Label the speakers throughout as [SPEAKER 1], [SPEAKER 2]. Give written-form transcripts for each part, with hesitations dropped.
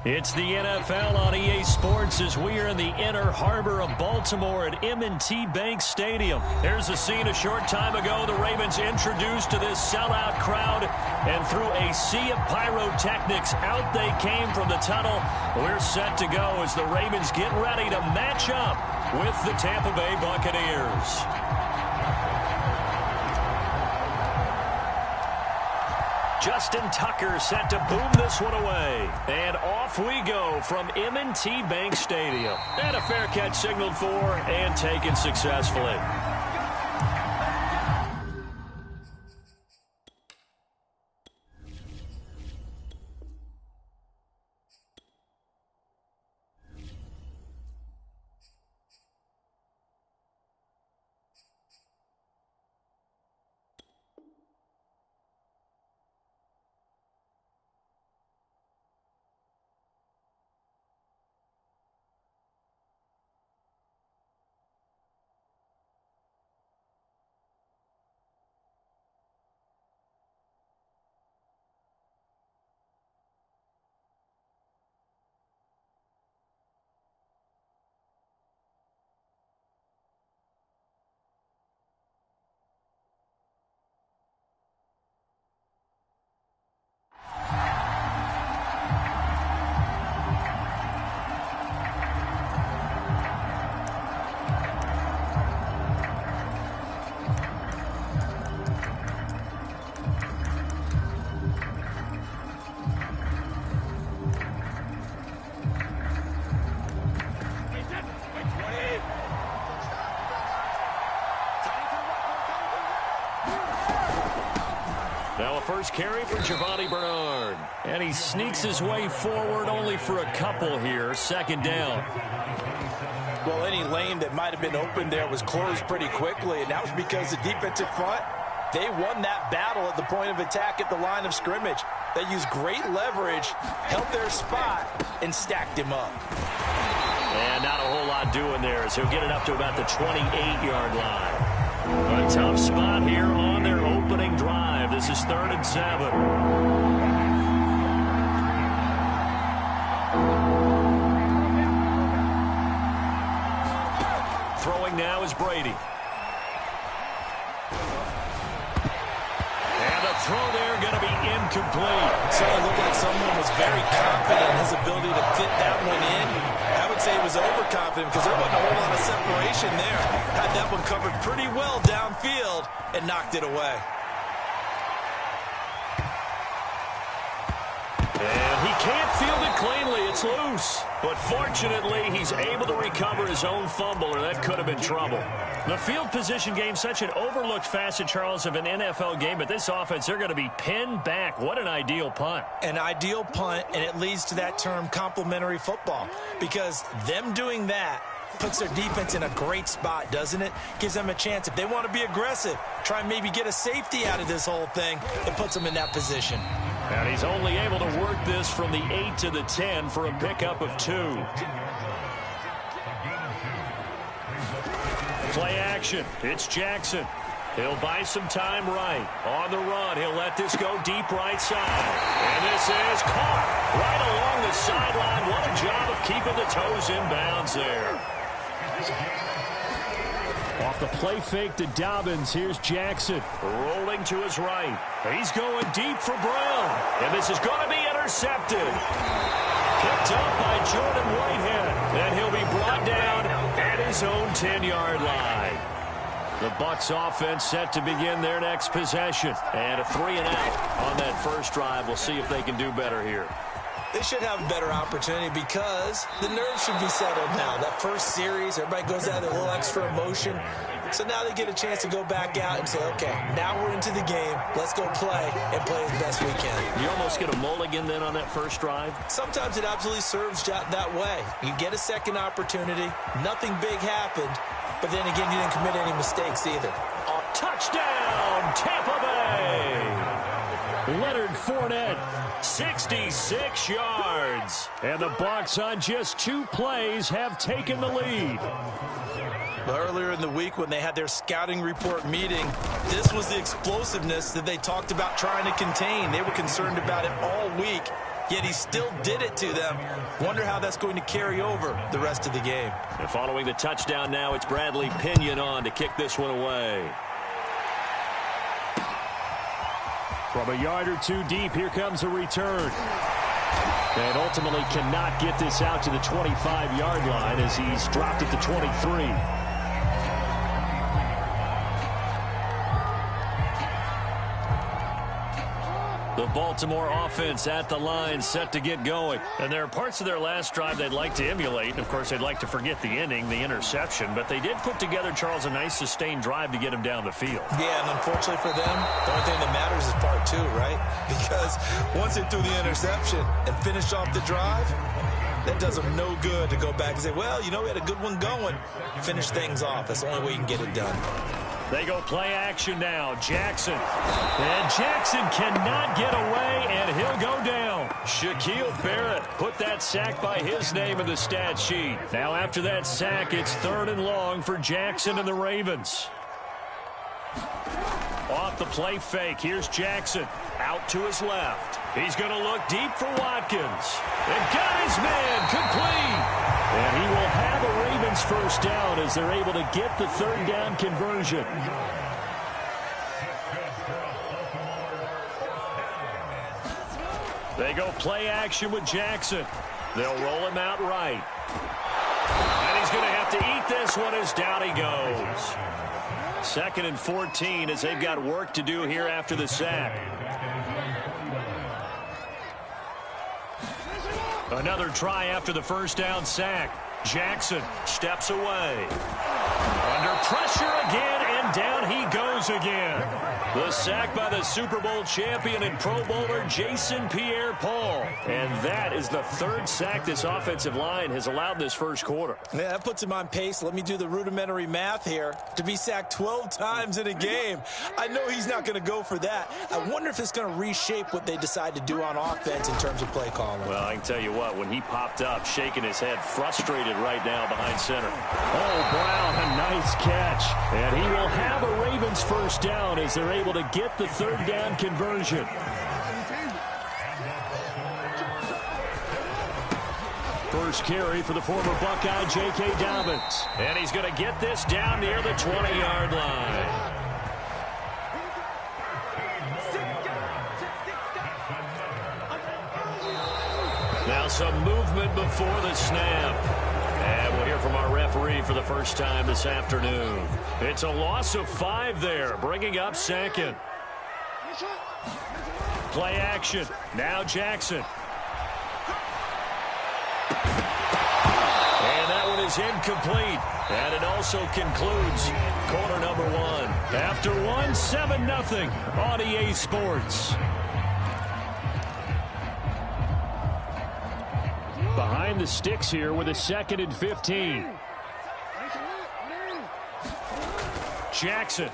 [SPEAKER 1] It's the NFL on EA Sports as we are in the inner harbor of Baltimore at M&T Bank Stadium. Here's a scene a short time ago. The Ravens introduced to this sellout crowd, and through a sea of pyrotechnics, out they came from the tunnel. We're set to go as the Ravens get ready to match up with the Tampa Bay Buccaneers. Justin Tucker set to boom this one away. And off we go from M&T Bank Stadium. And a fair catch signaled for and taken successfully. Now a first carry for Giovani Bernard. And he sneaks his way forward only for a couple here. Second down.
[SPEAKER 2] Well, any lane that might have been open there was closed pretty quickly, and that was because the defensive front, they won that battle at the point of attack at the line of scrimmage. They used great leverage, held their spot, and stacked him up.
[SPEAKER 1] And not a whole lot doing there as he'll get it up to about the 28-yard line. A tough spot here on their opening drive. This is 3rd and 7. Throwing now is Brady. And the throw there going to be incomplete.
[SPEAKER 2] So it looked like someone was very confident in his ability to fit that one in. I would say he was overconfident because there wasn't a whole lot of separation there. Had that one covered pretty well downfield and knocked it away.
[SPEAKER 1] And he can't field it cleanly. It's loose. But fortunately, he's able to recover his own fumble, or that could have been trouble. The field position game, such an overlooked facet, Charles, of an NFL game. But this offense, they're going to be pinned back. What an ideal punt.
[SPEAKER 2] An ideal punt, and it leads to that term complementary football. Because them doing that puts their defense in a great spot, doesn't it? Gives them a chance. If they want to be aggressive, try and maybe get a safety out of this whole thing, it puts them in that position.
[SPEAKER 1] And he's only able to work this from the 8 to the 10 for a pickup of 2. Play action. It's Jackson. He'll buy some time right. On the run, he'll let this go deep right side. And this is caught right along the sideline. What a job of keeping the toes in bounds there. Off the play fake to Dobbins, here's Jackson. Rolling to his right. He's going deep for Brown. And this is going to be intercepted. Picked up by Jordan Whitehead. And he'll be brought down at his own 10-yard line. The Bucs offense set to begin their next possession. And a 3-and-out on that first drive. We'll see if they can do better here.
[SPEAKER 2] They should have a better opportunity because the nerves should be settled now. That first series, everybody goes out with a little extra emotion. So now they get a chance to go back out and say, okay, now we're into the game. Let's go play and play as best we can.
[SPEAKER 1] You almost get a mulligan then on that first drive?
[SPEAKER 2] Sometimes it absolutely serves that way. You get a second opportunity. Nothing big happened. But then again, you didn't commit any mistakes either.
[SPEAKER 1] Touchdown, Tampa Bay! Leonard Fournette, 66 yards. And the Bucs on just 2 plays have taken the lead.
[SPEAKER 2] Earlier in the week when they had their scouting report meeting, this was the explosiveness that they talked about trying to contain. They were concerned about it all week. yet he still did it to them. Wonder how that's going to carry over the rest of the game.
[SPEAKER 1] And following the touchdown now, it's Bradley Pinion on to kick this one away. From a yard or two deep, here comes a return. And ultimately cannot get this out to the 25-yard line as he's dropped at the 23. The Baltimore offense at the line, set to get going. And there are parts of their last drive they'd like to emulate. And, of course, they'd like to forget the ending, the interception. But they did put together, Charles, a nice sustained drive to get him down the field.
[SPEAKER 2] Yeah, and unfortunately for them, the only thing that matters is part two, right? Because once they threw the interception and finished off the drive, that does them no good to go back and say, well, you know, we had a good one going. Finish things off. That's the only way you can get it done.
[SPEAKER 1] They go play action now. Jackson. And Jackson cannot get away, and he'll go down. Shaquille Barrett put that sack by his name in the stat sheet. Now after that sack, it's 3rd and long for Jackson and the Ravens. Off the play fake, here's Jackson. Out to his left. He's going to look deep for Watkins. And got his man complete. And he will have a Ravens first down as they're able to get the 3rd down conversion. They go play action with Jackson. They'll roll him out right. And he's going to have to eat this one as down he goes. 2nd and 14 as they've got work to do here after the sack. Another try after the first down sack. Jackson steps away. Under pressure again, and down he goes again. The sack by the Super Bowl champion and Pro Bowler Jason Pierre-Paul. And that is the 3rd sack this offensive line has allowed this first quarter.
[SPEAKER 2] Yeah, that puts him on pace. Let me do the rudimentary math here. To be sacked 12 times in a game. I know he's not going to go for that. I wonder if it's going to reshape what they decide to do on offense in terms of play calling.
[SPEAKER 1] Well, I can tell you what, when he popped up, shaking his head, frustrated right now behind center. Oh, Brown, a nice catch. And he will have a Ravens first down as they're able to get the 3rd down conversion. First carry for the former Buckeye, J.K. Dobbins. And he's going to get this down near the 20-yard line. Now some movement before the snap. And we'll hear from our referee for the first time this afternoon. It's a loss of 5 there, bringing up 2nd. Play action. Now Jackson. And that one is incomplete. And it also concludes quarter number 1. After 1, 7-0 on EA Sports. Behind the sticks here with a 2nd and 15. Jackson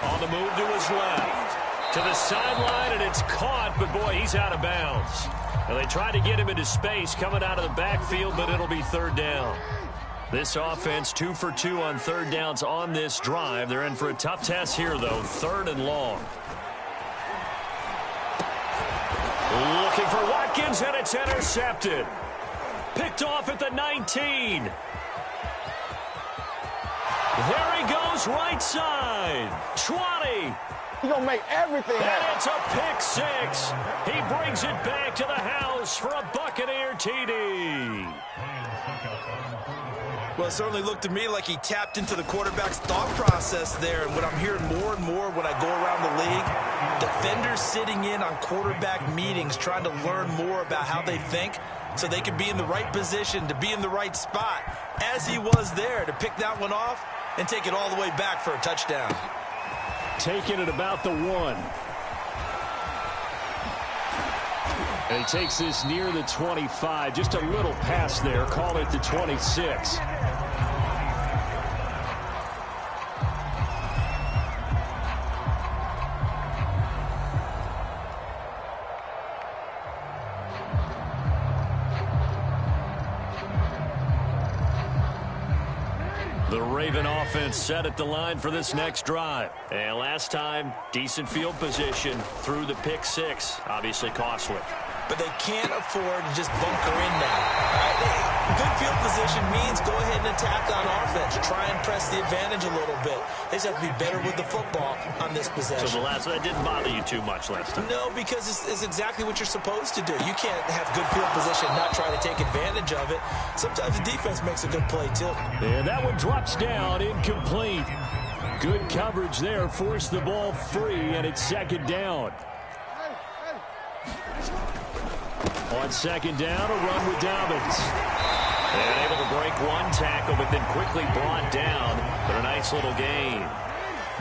[SPEAKER 1] on the move to his left. To the sideline, and it's caught, but boy, he's out of bounds. And they tried to get him into space coming out of the backfield, but it'll be 3rd down. This offense 2 for 2 on 3rd downs on this drive. They're in for a tough test here, though, 3rd and long. Looking for Watkins, and it's intercepted. Picked off at the 19. There he goes, right side. 20.
[SPEAKER 3] He's going to make everything happen.
[SPEAKER 1] And it's a pick 6. He brings it back to the house for a Buccaneer TD.
[SPEAKER 2] Well, it certainly looked to me like he tapped into the quarterback's thought process there. And what I'm hearing more and more when I go around the league, defenders sitting in on quarterback meetings trying to learn more about how they think so they can be in the right position to be in the right spot, as he was there to pick that one off and take it all the way back for a touchdown.
[SPEAKER 1] Taking it about the 1. And he takes this near the 25. Just a little pass there. Call it the 26. The Raven offense set at the line for this next drive. And last time, decent field position through the pick six. Obviously costly.
[SPEAKER 2] But they can't afford to just bunker in now. Good field position means go ahead and attack on offense. Try and press the advantage a little bit. They just have to be better with the football on this possession.
[SPEAKER 1] So that didn't bother you too much last time?
[SPEAKER 2] No, because it's exactly what you're supposed to do. You can't have good field position and not try to take advantage of it. Sometimes the defense makes a good play, too.
[SPEAKER 1] And that one drops down, incomplete. Good coverage there, forced the ball free, and it's second down. On second down, a run with Dobbins. And able to break one tackle, but then quickly brought down. But a nice little gain.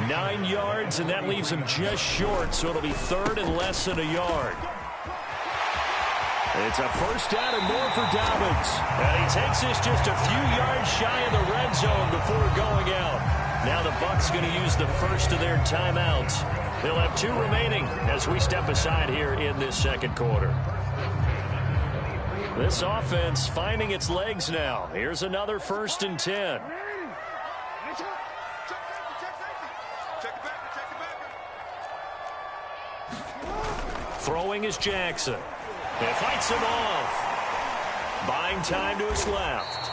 [SPEAKER 1] 9 yards, and that leaves him just short, so it'll be third and less than a yard. It's a first down and more for Dobbins. And he takes this just a few yards shy of the red zone before going out. Now the Bucs going to use the first of their timeouts. They'll have 2 remaining as we step aside here in this second quarter. This offense finding its legs now. Here's another 1st and 10. Throwing is Jackson. He fights him off. Buying time to his left.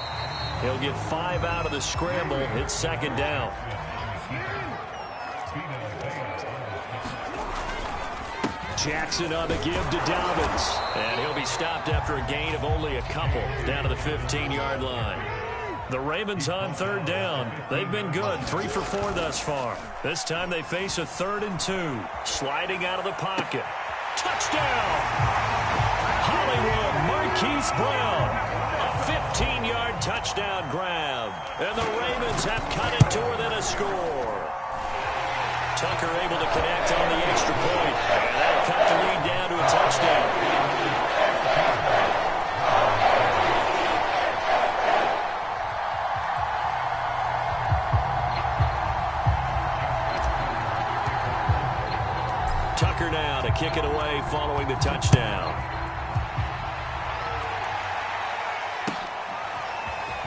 [SPEAKER 1] He'll get 5 out of the scramble. It's second down. Jackson on the give to Dobbins. And he'll be stopped after a gain of only a couple down to the 15-yard line. The Ravens on third down. They've been good, 3 for 4 thus far. This time they face a 3rd and 2. Sliding out of the pocket. Touchdown! Hollywood Marquise Brown. A 15-yard touchdown grab. And the Ravens have cut it to within a score. Tucker able to connect on the extra point. And that'll cut the lead down to a touchdown. Tucker now to kick it away following the touchdown.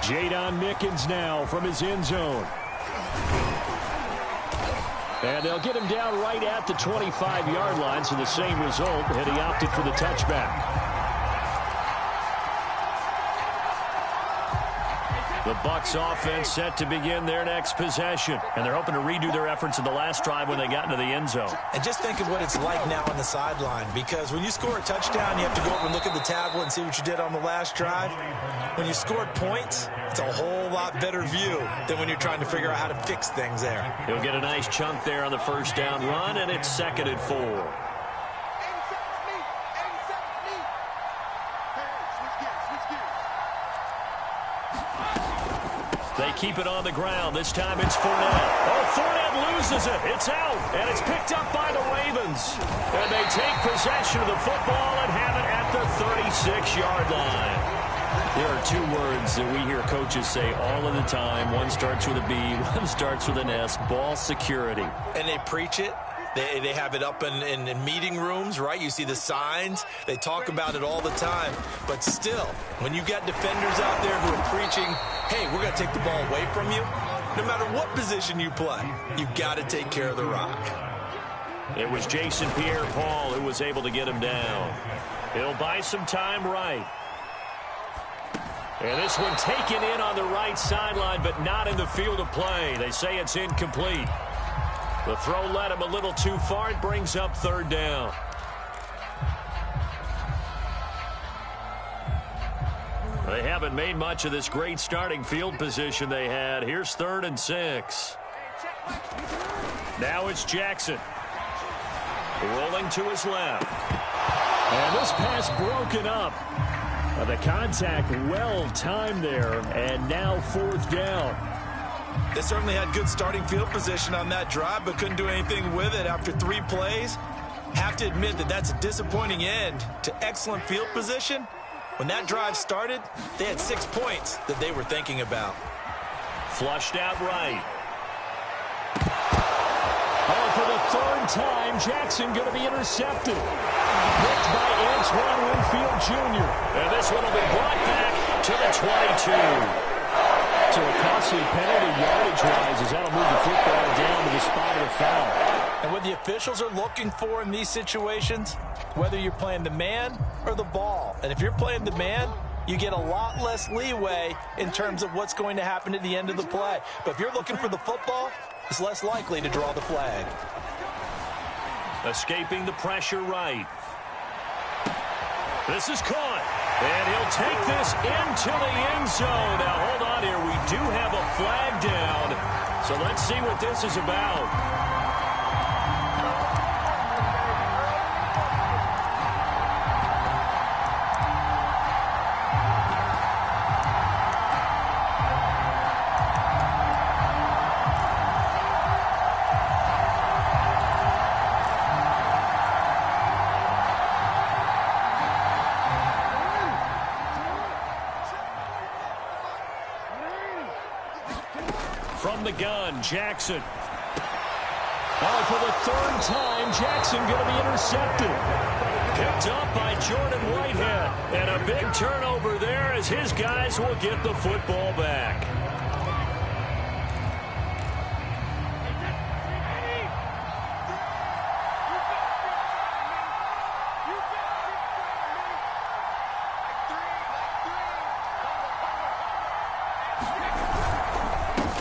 [SPEAKER 1] Jadon Mickens now from his end zone. And they'll get him down right at the 25-yard line, so the same result, and he opted for the touchback. The Bucs offense set to begin their next possession, and they're hoping to redo their efforts in the last drive when they got into the end zone.
[SPEAKER 2] And just think of what it's like now on the sideline, because when you score a touchdown, you have to go over and look at the tablet and see what you did on the last drive. When you scored points, it's a whole lot better view than when you're trying to figure out how to fix things there.
[SPEAKER 1] He'll get a nice chunk there on the first down run, and it's 2nd and 4. They keep it on the ground. This time it's Fournette. Oh, Fournette loses it. It's out, and it's picked up by the Ravens. And they take possession of the football and have it at the 36-yard line. There are 2 words that we hear coaches say all of the time. One starts with a B, one starts with an S, ball security.
[SPEAKER 2] And they preach it. They have it up in meeting rooms, right? You see the signs. They talk about it all the time. But still, when you got defenders out there who are preaching, hey, we're going to take the ball away from you, no matter what position you play, you've got to take care of the rock.
[SPEAKER 1] It was Jason Pierre-Paul who was able to get him down. He'll buy some time right. And this one taken in on the right sideline, but not in the field of play. They say it's incomplete. The throw led him a little too far. It brings up 3rd down. They haven't made much of this great starting field position they had. Here's 3rd and 6. Now it's Jackson. Rolling to his left. And this pass broken up. The contact well timed there, and now 4th down.
[SPEAKER 2] They certainly had good starting field position on that drive, but couldn't do anything with it after 3 plays. Have to admit that that's a disappointing end to excellent field position. When that drive started, they had 6 points that they were thinking about.
[SPEAKER 1] Flushed out right. Oh, for the 3rd time, Jackson going to be intercepted. Picked by Antoine Winfield Jr. And this one will be brought back to the 22. So a costly penalty yardage-wise as that'll move the football down to the spot of the foul.
[SPEAKER 2] And what the officials are looking for in these situations, whether you're playing the man or the ball. And if you're playing the man, you get a lot less leeway in terms of what's going to happen at the end of the play. But if you're looking for the football, it's less likely to draw the flag.
[SPEAKER 1] Escaping the pressure right. This is caught. And he'll take this into the end zone. Now, hold on here. We do have a flag down. So let's see what this is about. From the gun, Jackson. Oh, for the third time, Jackson going to be intercepted. Picked up by Jordan Whitehead. And a big turnover there as his guys will get the football back.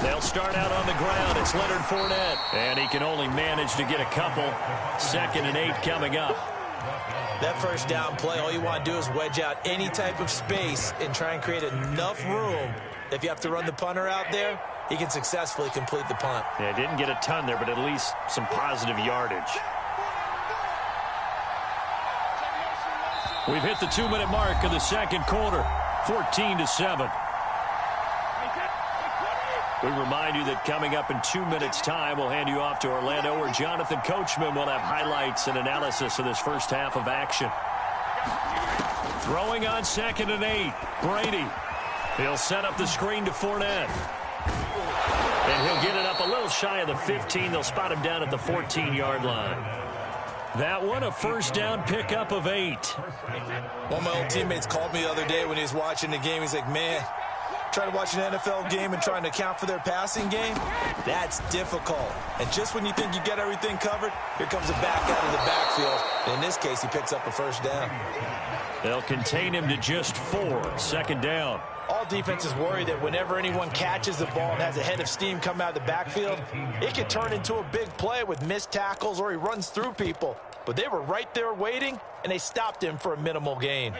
[SPEAKER 1] They'll start out on the ground. It's Leonard Fournette. And he can only manage to get a couple. 2nd and 8 coming up.
[SPEAKER 2] That first down play, all you want to do is wedge out any type of space and try and create enough room. If you have to run the punter out there, he can successfully complete the punt.
[SPEAKER 1] Yeah, didn't get a ton there, but at least some positive yardage. We've hit the 2-minute mark of the second quarter. 14-7. We remind you that coming up in 2 minutes' time, we'll hand you off to Orlando, where Jonathan Coachman will have highlights and analysis of this first half of action. Throwing on 2nd and 8, Brady. He'll set up the screen to Fournette. And he'll get it up a little shy of the 15. They'll spot him down at the 14-yard line. That one, a first down pickup of 8.
[SPEAKER 2] One of my old teammates called me the other day when he was watching the game. He's like, man, trying to watch an NFL game and trying to account for their passing game, that's difficult. And just when you think you get everything covered, here comes a back out of the backfield. And in this case, he picks up a first down.
[SPEAKER 1] They'll contain him to just 4. 2nd down.
[SPEAKER 2] All defenses worry that whenever anyone catches the ball and has a head of steam come out of the backfield, it can turn into a big play with missed tackles or he runs through people. But they were right there waiting, and they stopped him for a minimal gain.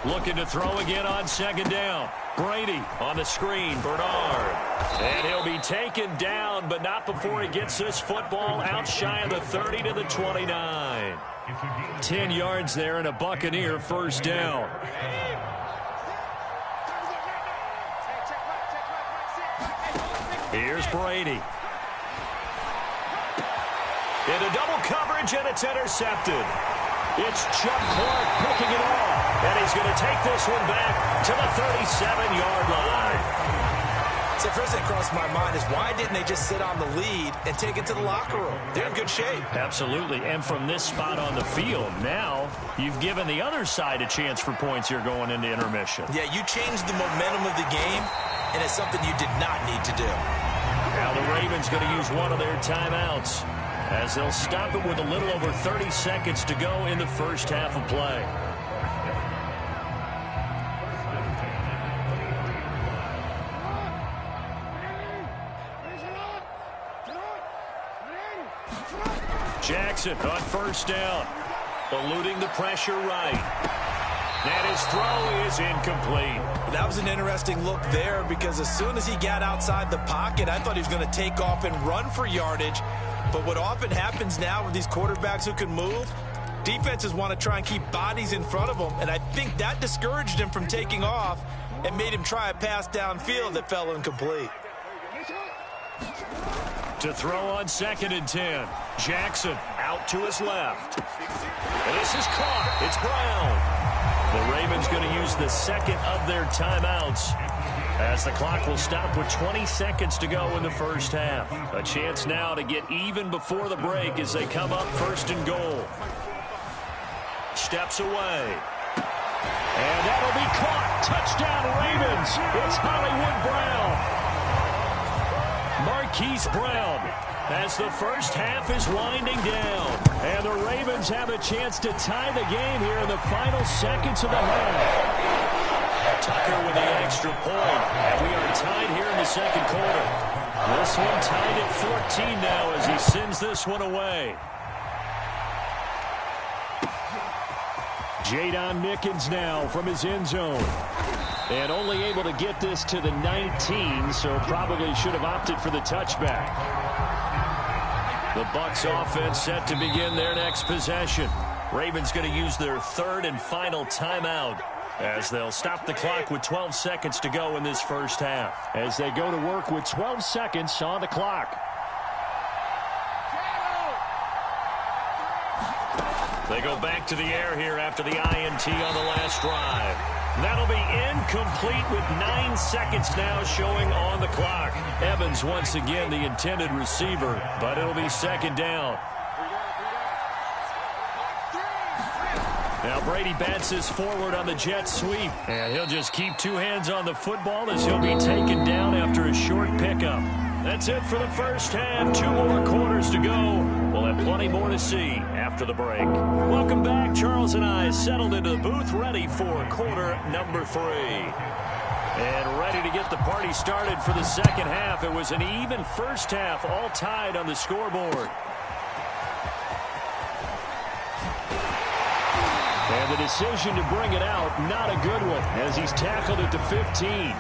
[SPEAKER 1] Looking to throw again on 2nd down. Brady on the screen. Bernard. And he'll be taken down, but not before he gets this football out shy of the 30 to the 29. 10 yards there and a Buccaneer first down. Here's Brady. Into double coverage, and it's intercepted. It's Chuck Clark picking it off. And he's going to take this one back to the 37-yard line.
[SPEAKER 2] So the first thing that crossed my mind is why didn't they just sit on the lead and take it to the locker room? They're in good shape.
[SPEAKER 1] Absolutely. And from this spot on the field, now you've given the other side a chance for points here going into intermission.
[SPEAKER 2] Yeah, you changed the momentum of the game, and it's something you did not need to do.
[SPEAKER 1] Now the Ravens going to use one of their timeouts as they'll stop it with a little over 30 seconds to go in the first half of play. Jackson on first down, eluding the pressure right. And his throw is incomplete.
[SPEAKER 2] That was an interesting look there because as soon as he got outside the pocket, I thought he was going to take off and run for yardage. But what often happens now with these quarterbacks who can move, defenses want to try and keep bodies in front of them, and I think that discouraged him from taking off and made him try a pass downfield that fell incomplete.
[SPEAKER 1] To throw on 2nd and 10. Jackson out to his left. And this is caught. It's Brown. The Ravens going to use the second of their timeouts as the clock will stop with 20 seconds to go in the first half. A chance now to get even before the break as they come up 1st and goal. steps away. And that'll be caught. Touchdown, Ravens. It's Hollywood Brown. Marquise Brown, as the first half is winding down. And the Ravens have a chance to tie the game here in the final seconds of the half. Tucker with the extra point. And we are tied here in the second quarter. This one tied at 14 now as he sends this one away. Jadon Mickens now from his end zone. And only able to get this to the 19, so probably should have opted for the touchback. The Bucs offense set to begin their next possession. Ravens going to use their third and final timeout as they'll stop the clock with 12 seconds to go in this first half. As they go to work with 12 seconds on the clock. They go back to the air here after the INT on the last drive. That'll be incomplete with 9 seconds now showing on the clock. Evans once again the intended receiver, but it'll be second down. Now Brady bats his forward on the jet sweep. And he'll just keep two hands on the football as he'll be taken down after a short pickup. That's it for the first half. 2 more quarters to go. We'll have plenty more to see after the break. Welcome back. Charles and I settled into the booth ready for quarter number 3. And ready to get the party started for the second half. It was an even first half, all tied on the scoreboard. And the decision to bring it out, not a good one, as he's tackled it to 15.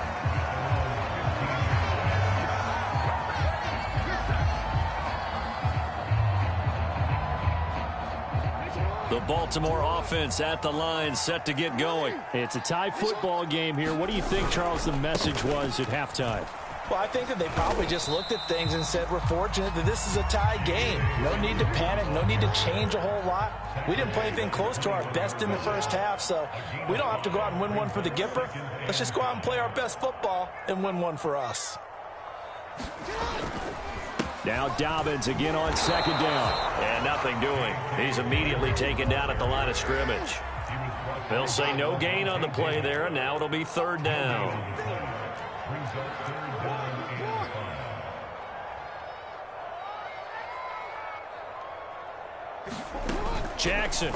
[SPEAKER 1] The Baltimore offense at the line, set to get going. It's a tie football game here. What do you think, Charles, the message was at halftime?
[SPEAKER 2] Well, I think that they probably just looked at things and said, we're fortunate that this is a tie game. No need to panic, no need to change a whole lot. We didn't play anything close to our best in the first half, so we don't have to go out and win one for the Gipper. Let's just go out and play our best football and win one for us.
[SPEAKER 1] Now Dobbins again on second down. And nothing doing. He's immediately taken down at the line of scrimmage. They'll say no gain on the play there, and now it'll be third down. Jackson.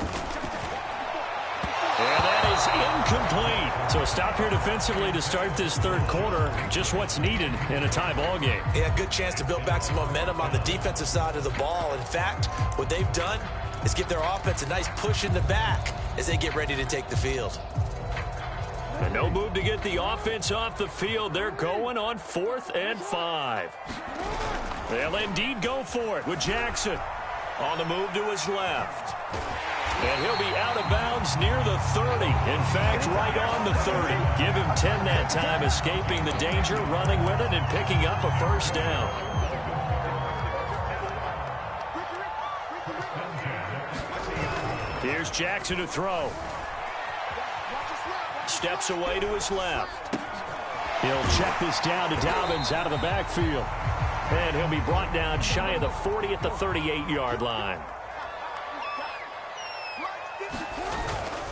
[SPEAKER 1] And that is incomplete. So a stop here defensively to start this third quarter. Just what's needed in a tie ball game.
[SPEAKER 2] Yeah, good chance to build back some momentum on the defensive side of the ball. In fact, what they've done is give their offense a nice push in the back as they get ready to take the field.
[SPEAKER 1] And no move to get the offense off the field. They're going on 4th and 5. They'll indeed go for it with Jackson on the move to his left. And he'll be out of bounds near the 30. In fact, right on the 30. Give him 10 that time, escaping the danger, running with it, and picking up a first down. Here's Jackson to throw. Steps away to his left. He'll check this down to Dobbins out of the backfield. And he'll be brought down shy of the 40 at the 38-yard line.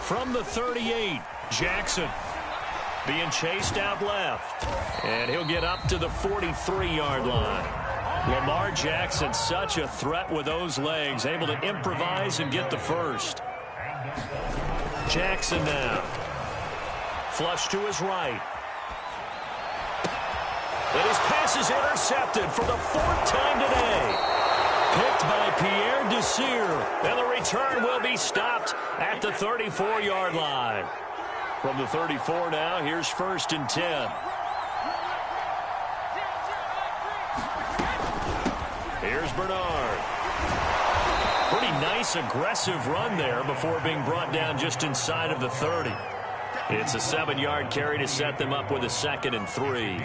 [SPEAKER 1] From the 38, Jackson being chased out left. And he'll get up to the 43-yard line. Lamar Jackson, such a threat with those legs, able to improvise and get the first. Jackson now. Flush to his right. And his pass is intercepted for the 4th time today. Picked by Pierre Desir. And the return will be stopped at the 34-yard line. From the 34 now, here's 1st and 10. Here's Bernard. Pretty nice, aggressive run there before being brought down just inside of the 30. It's a 7-yard carry to set them up with a 2nd and 3.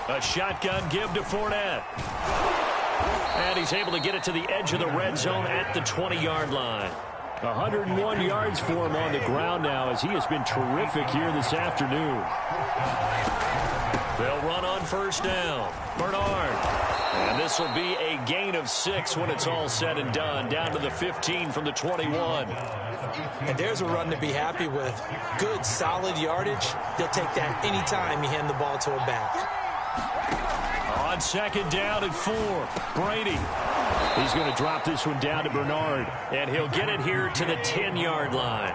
[SPEAKER 1] A shotgun give to Fournette. And he's able to get it to the edge of the red zone at the 20-yard line. 101 yards for him on the ground now as he has been terrific here this afternoon. They'll run on first down. Bernard. And this will be a gain of 6 when it's all said and done. Down to the 15 from the 21.
[SPEAKER 2] And there's a run to be happy with. Good, solid yardage. He'll take that anytime you hand the ball to a back.
[SPEAKER 1] On second down and 4, Brady. He's going to drop this one down to Bernard. And he'll get it here to the 10-yard line.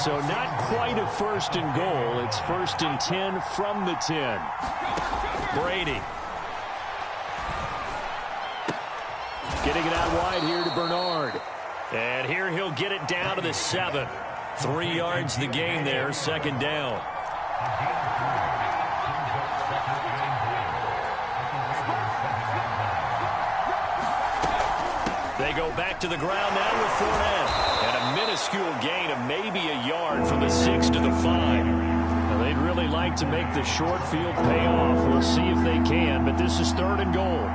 [SPEAKER 1] So not quite a first and goal. It's first and 10 from the 10. Brady. Getting it out wide here to Bernard. And here he'll get it down to the 7. 3 yards the gain there, second down. They go back to the ground now with Fournette. And a minuscule gain of maybe a yard from the 6 to the 5. Now, they'd really like to make the short field pay off. We'll see if they can, but this is third and goal.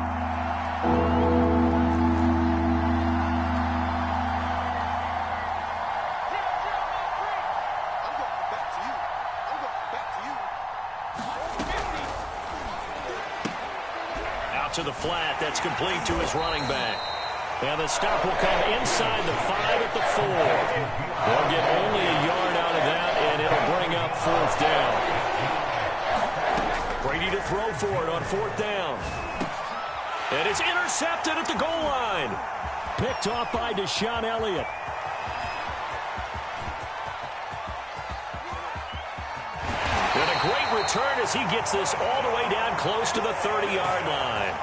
[SPEAKER 1] Out to the flat. That's complete to his running back. And the stop will come inside the 5 at the 4. They'll get only a yard out of that, and it'll bring up fourth down. Brady to throw for it on fourth down. And it's intercepted at the goal line. Picked off by Deshaun Elliott. And a great return as he gets this all the way down close to the 30-yard line.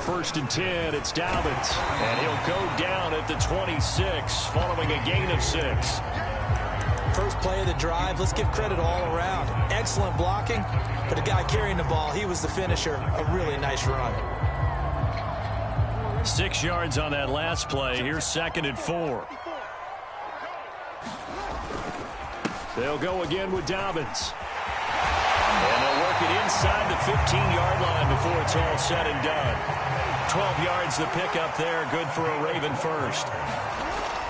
[SPEAKER 1] First and 10, it's Dobbins. And he'll go down at the 26 following a gain of 6.
[SPEAKER 2] First play of the drive, let's give credit all around. Excellent blocking, but the guy carrying the ball, he was the finisher. A really nice run.
[SPEAKER 1] 6 yards on that last play. Here's second and 4. They'll go again with Dobbins. And they'll work it inside the 15-yard line before it's all said and done. 12 yards the pickup there. Good for a Raven first.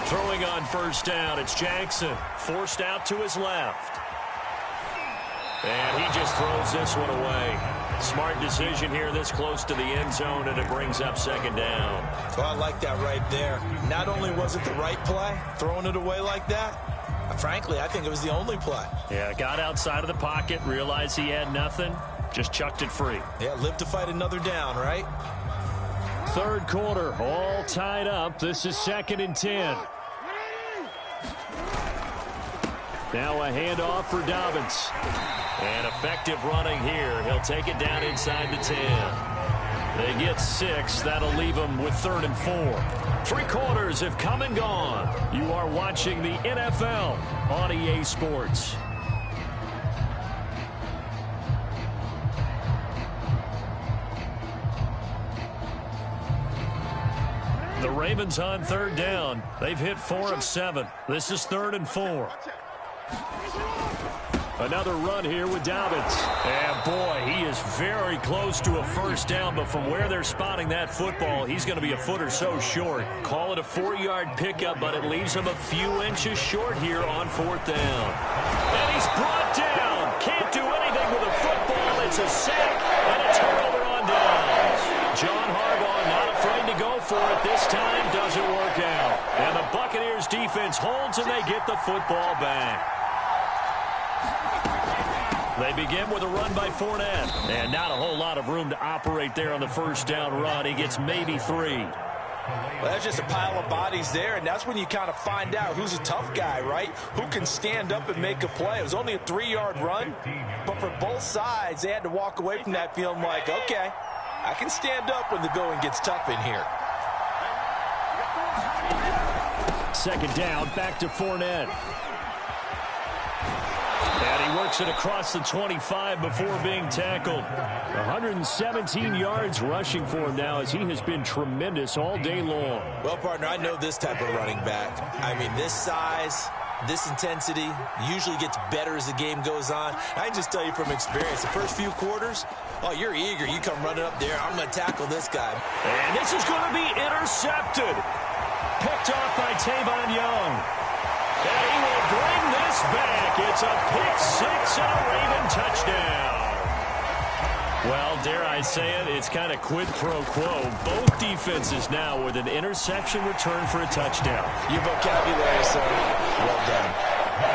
[SPEAKER 1] Throwing on first down, it's Jackson. Forced out to his left. And he just throws this one away. Smart decision here this close to the end zone, and it brings up second down.
[SPEAKER 2] Well, I like that right there. Not only was it the right play, throwing it away like that, frankly, I think it was the only play.
[SPEAKER 1] Yeah, got outside of the pocket, realized he had nothing, just chucked it free.
[SPEAKER 2] Yeah, live to fight another down, right?
[SPEAKER 1] Third quarter, all tied up. This is second and 10. Now a handoff for Dobbins. And effective running here. He'll take it down inside the 10. They get 6. That'll leave them with third and 4. 3 quarters have come and gone. You are watching the NFL on EA Sports. The Ravens on third down. They've hit 4 of 7. This is third and 4. Another run here with Dobbins. And boy, he is very close to a first down, but from where they're spotting that football, he's going to be a foot or so short. Call it a 4-yard pickup, but it leaves him a few inches short here on fourth down. And he's brought down. Can't do anything with a football. It's a sack and a turnover on downs. John Harbaugh not afraid to go for it. This time doesn't work out. And the Buccaneers defense holds and they get the football back. They begin with a run by Fournette. And not a whole lot of room to operate there on the first down run. He gets maybe 3.
[SPEAKER 2] Well, that's just a pile of bodies there, and that's when you kind of find out who's a tough guy, right? Who can stand up and make a play. It was only a 3-yard run, but for both sides, they had to walk away from that feeling like, okay, I can stand up when the going gets tough in here.
[SPEAKER 1] Second down, back to Fournette. And he works it across the 25 before being tackled. 117 yards rushing for him now as he has been tremendous all day long.
[SPEAKER 2] Well, partner, I know this type of running back. I mean, this size, this intensity usually gets better as the game goes on. I can just tell you from experience, the first few quarters, oh, you're eager. You come running up there. I'm going to tackle this guy.
[SPEAKER 1] And this is going to be intercepted. picked off by Tavon Young. And he will bring this back. It's a pick six and a Raven touchdown. Well, dare I say it, it's kind of quid pro quo. Both defenses now with an interception return for a touchdown.
[SPEAKER 2] Your vocabulary, sir. Well done.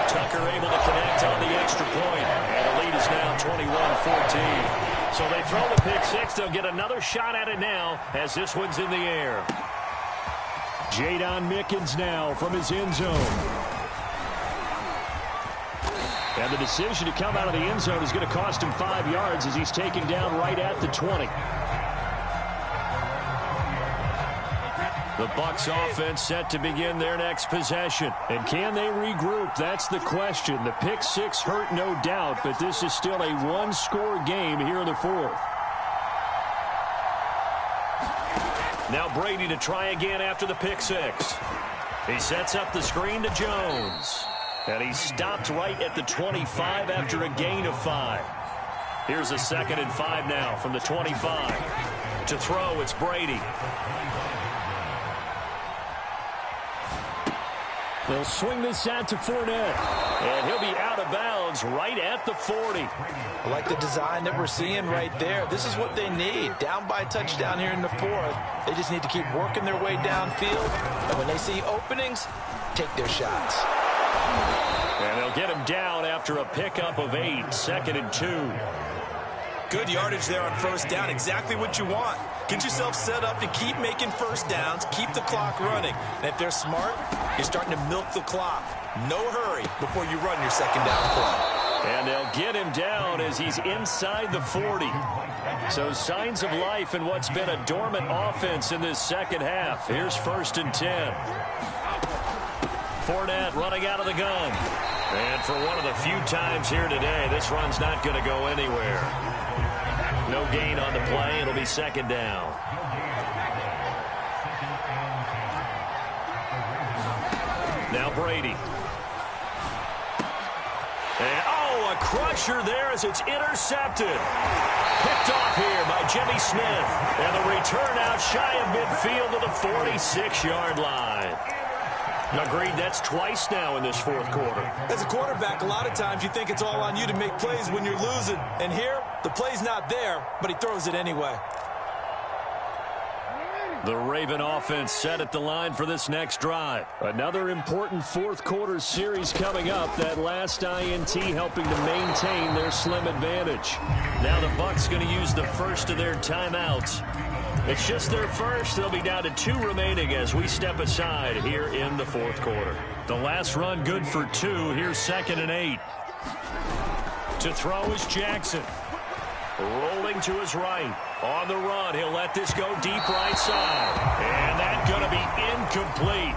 [SPEAKER 1] Tucker able to connect on the extra point. And the lead is now 21-14. So they throw the pick six. They'll get another shot at it now as this one's in the air. Jadon Mickens now from his end zone. And the decision to come out of the end zone is going to cost him 5 yards as he's taken down right at the 20. The Bucs offense set to begin their next possession. And can they regroup? That's the question. The pick six hurt, no doubt, but this is still a one-score game here in the fourth. Now Brady to try again after the pick six. He sets up the screen to Jones. And he stopped right at the 25 after a gain of 5. Here's a 2nd and 5 now from the 25. To throw, it's Brady. They'll swing this out to Fournette. And he'll be out of bounds right at the 40.
[SPEAKER 2] I like the design that we're seeing right there. This is what they need. Down by a touchdown here in the fourth. They just need to keep working their way downfield. And when they see openings, take their shots.
[SPEAKER 1] And they'll get him down after a pickup of 8, 2nd and 2.
[SPEAKER 4] Good yardage there on first down. Exactly what you want. Get yourself set up to keep making first downs, keep the clock running. And if they're smart, you're starting to milk the clock. No hurry before you run your second down play.
[SPEAKER 1] And they'll get him down as he's inside the 40. So signs of life in what's been a dormant offense in this second half. Here's 1st and 10. Fournette running out of the gun. And for one of the few times here today, this run's not going to go anywhere. No gain on the play. It'll be 2nd down. Now Brady. And, a crusher there as it's intercepted. Picked off here by Jimmy Smith. And the return out shy of midfield to the 46-yard line. Agreed, that's twice now in this fourth quarter.
[SPEAKER 4] As a quarterback, a lot of times you think it's all on you to make plays when you're losing. And here, the play's not there, but he throws it anyway.
[SPEAKER 1] The Raven offense set at the line for this next drive. Another important fourth quarter series coming up. That last INT helping to maintain their slim advantage. Now the Bucs going to use the first of their timeouts. It's just their first. They'll be down to 2 remaining as we step aside here in the fourth quarter. The last run good for 2. Here's 2nd and 8. To throw is Jackson. Rolling to his right. On the run, he'll let this go deep right side. And that's going to be incomplete.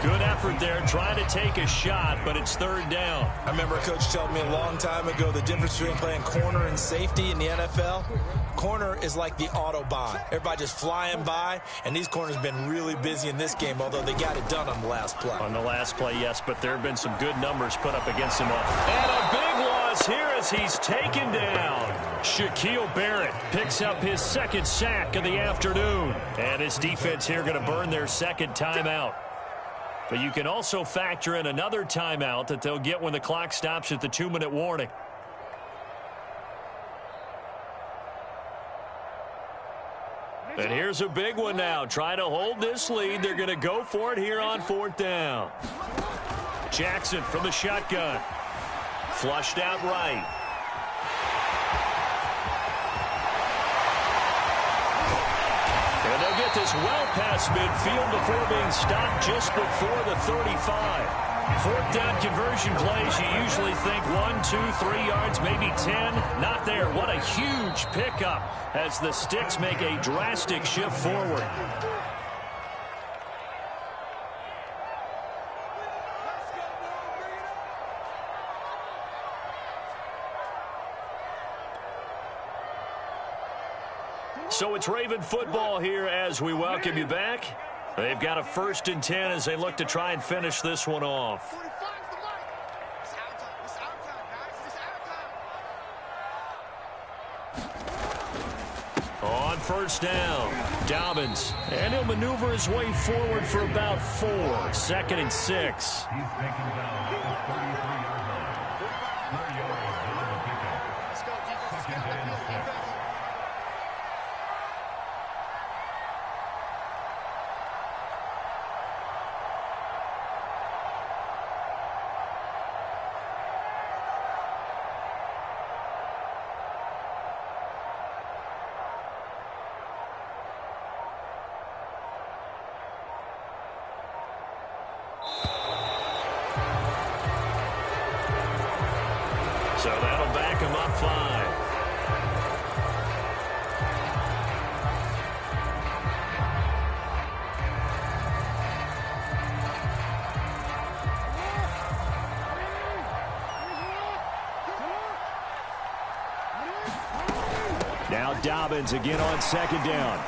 [SPEAKER 1] Good effort there, trying to take a shot, but it's 3rd down.
[SPEAKER 4] I remember a coach telling me a long time ago the difference between playing corner and safety in the NFL. Corner is like the Autobahn. Everybody just flying by, and these corners have been really busy in this game, although they got it done on the last play.
[SPEAKER 1] On the last play, yes, but there have been some good numbers put up against him. And a big loss here as he's taken down. Shaquille Barrett picks up his 2nd sack of the afternoon. And his defense here going to burn their 2nd timeout. But you can also factor in another timeout that they'll get when the clock stops at the 2-minute warning. And here's a big one now. Trying to hold this lead. They're going to go for it here on 4th down. Jackson from the shotgun. Flushed out right. And they'll get this well past midfield before being stopped just before the 35. 4th down conversion plays, you usually think 1, 2, 3 yards, maybe 10. Not there. What a huge pickup as the Sticks make a drastic shift forward. So it's Raven football here as we welcome you back. They've got a 1st and 10 as they look to try and finish this one off. On first down. Dobbins, and he'll maneuver his way forward for about 4. 2nd and 6. So that'll back him up 5. Now Dobbins again on 2nd down.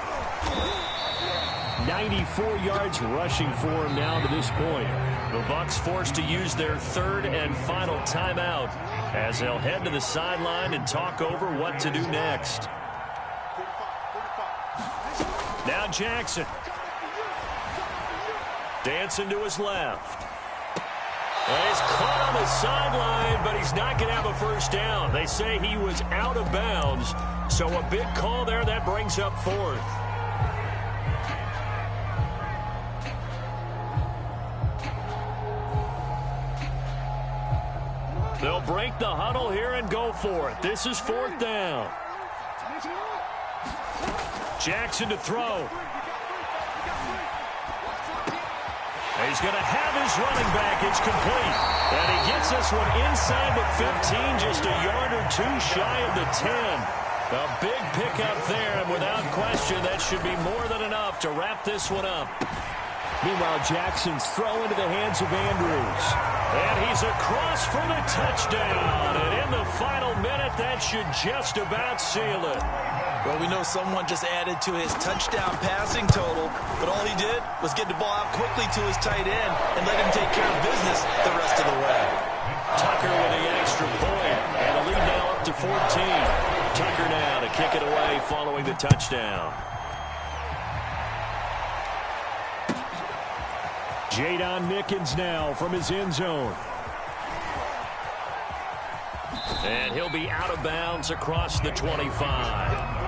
[SPEAKER 1] 94 yards rushing for him now to this point. The Bucs forced to use their 3rd and final timeout as they'll head to the sideline and talk over what to do next. Now Jackson. Dancing to his left. Well, he's caught on the sideline, but he's not going to have a first down. They say he was out of bounds, so a big call there that brings up 4th. They'll break the huddle here and go for it. This is 4th down. Jackson to throw. He's going to have his running back. It's complete. And he gets this one inside the 15, just a yard or 2 shy of the 10. A big pickup there, and without question, that should be more than enough to wrap this one up. Meanwhile, Jackson's throw into the hands of Andrews. And he's across for the touchdown. And in the final minute, that should just about seal it.
[SPEAKER 2] Well, we know someone just added to his touchdown passing total, but all he did was get the ball out quickly to his tight end and let him take care of business the rest of the way.
[SPEAKER 1] Tucker with the extra point, and the lead now up to 14. Tucker now to kick it away following the touchdown. Jadon Mickens now from his end zone. And he'll be out of bounds across the 25.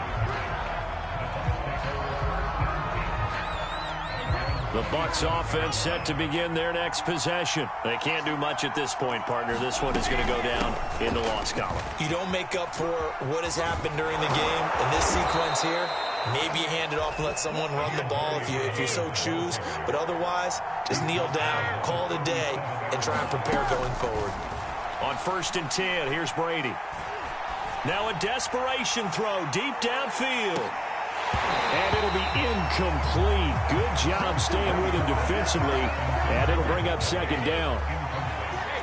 [SPEAKER 1] The Bucs offense set to begin their next possession. They can't do much at this point, partner. This one is going to go down in the loss column.
[SPEAKER 2] You don't make up for what has happened during the game in this sequence here. Maybe you hand it off and let someone run the ball if you so choose. But otherwise, just kneel down, call it a day, and try and prepare going forward.
[SPEAKER 1] On 1st and 10, here's Brady. Now a desperation throw deep downfield. And it'll be incomplete. Good job staying with him defensively. And it'll bring up 2nd down.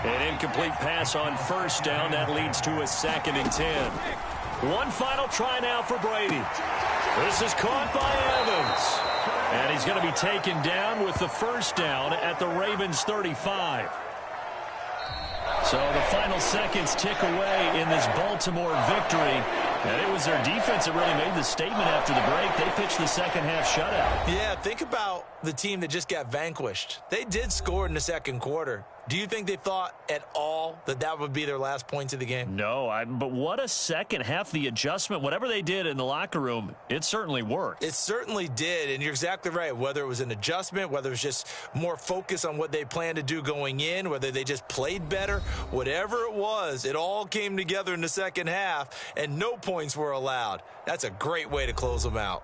[SPEAKER 1] An incomplete pass on 1st down. That leads to a 2nd and 10. One final try now for Brady. This is caught by Evans. And he's going to be taken down with the 1st down at the Ravens 35. So the final seconds tick away in this Baltimore victory. And it was their defense that really made the statement after the break. They pitched the second-half shutout.
[SPEAKER 2] Yeah, think about the team that just got vanquished. They did score in the 2nd quarter. Do you think they thought at all that that would be their last points of the game?
[SPEAKER 1] No, but what a second half. The adjustment, whatever they did in the locker room, it certainly worked.
[SPEAKER 2] It certainly did, and you're exactly right. Whether it was an adjustment, whether it was just more focus on what they planned to do going in, whether they just played better, whatever it was, it all came together in the second half, and no points were allowed. That's a great way to close them out.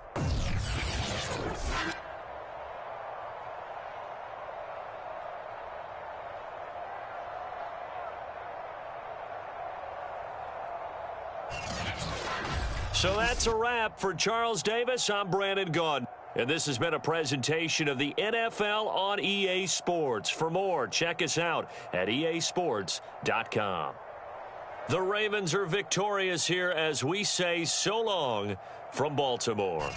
[SPEAKER 1] So that's a wrap for Charles Davis. I'm Brandon Gaudin. And this has been a presentation of the NFL on EA Sports. For more, check us out at easports.com. The Ravens are victorious here as we say so long from Baltimore.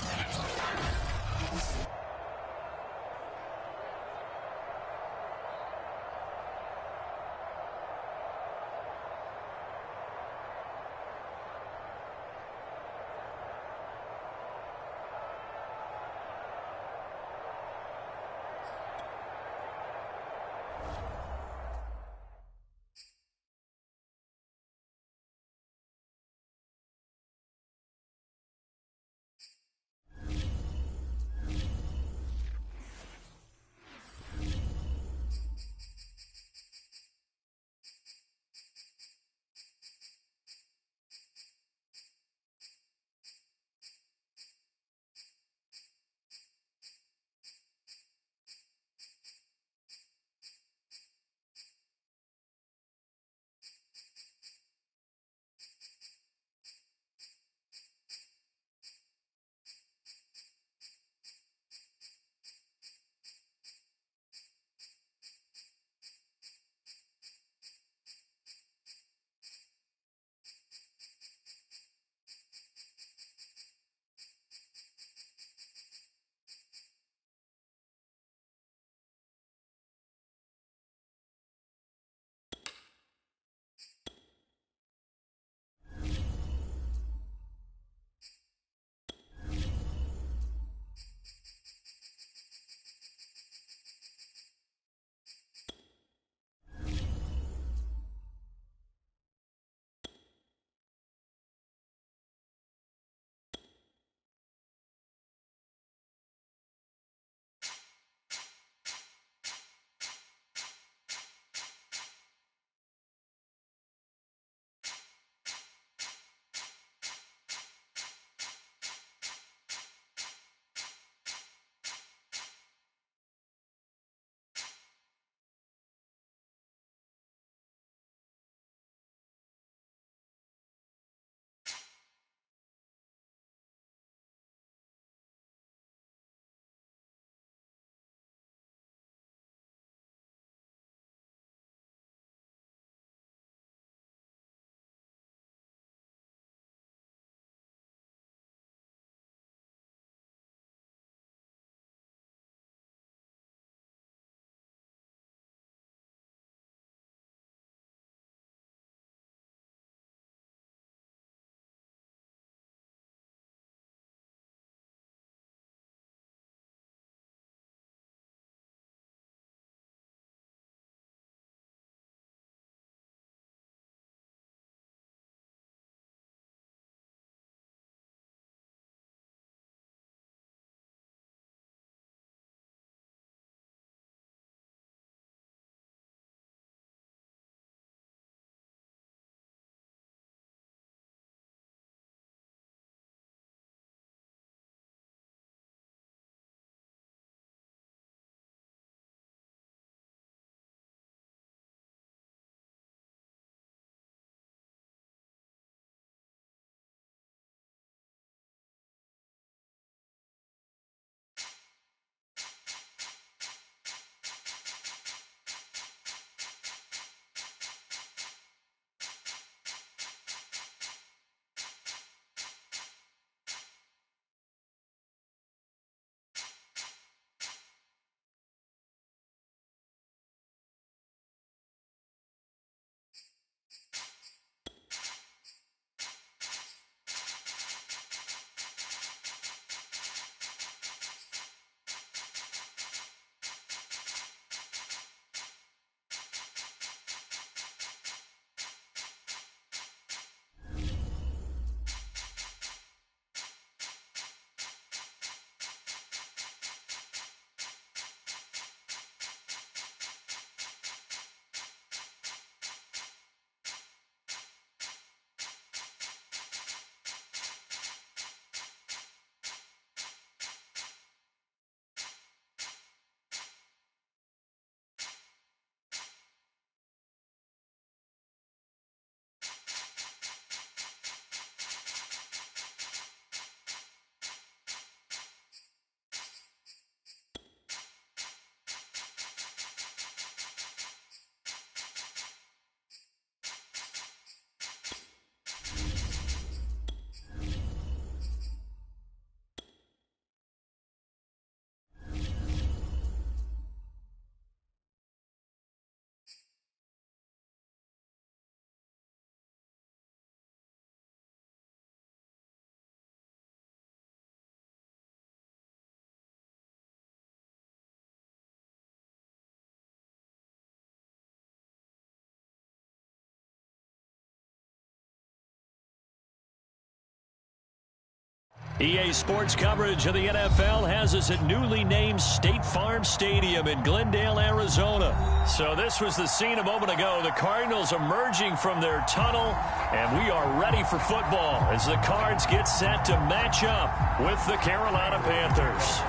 [SPEAKER 1] EA Sports coverage of the NFL has us at newly named State Farm Stadium in Glendale, Arizona. So this was the scene a moment ago. The Cardinals emerging from their tunnel, and we are ready for football as the Cards get set to match up with the Carolina Panthers.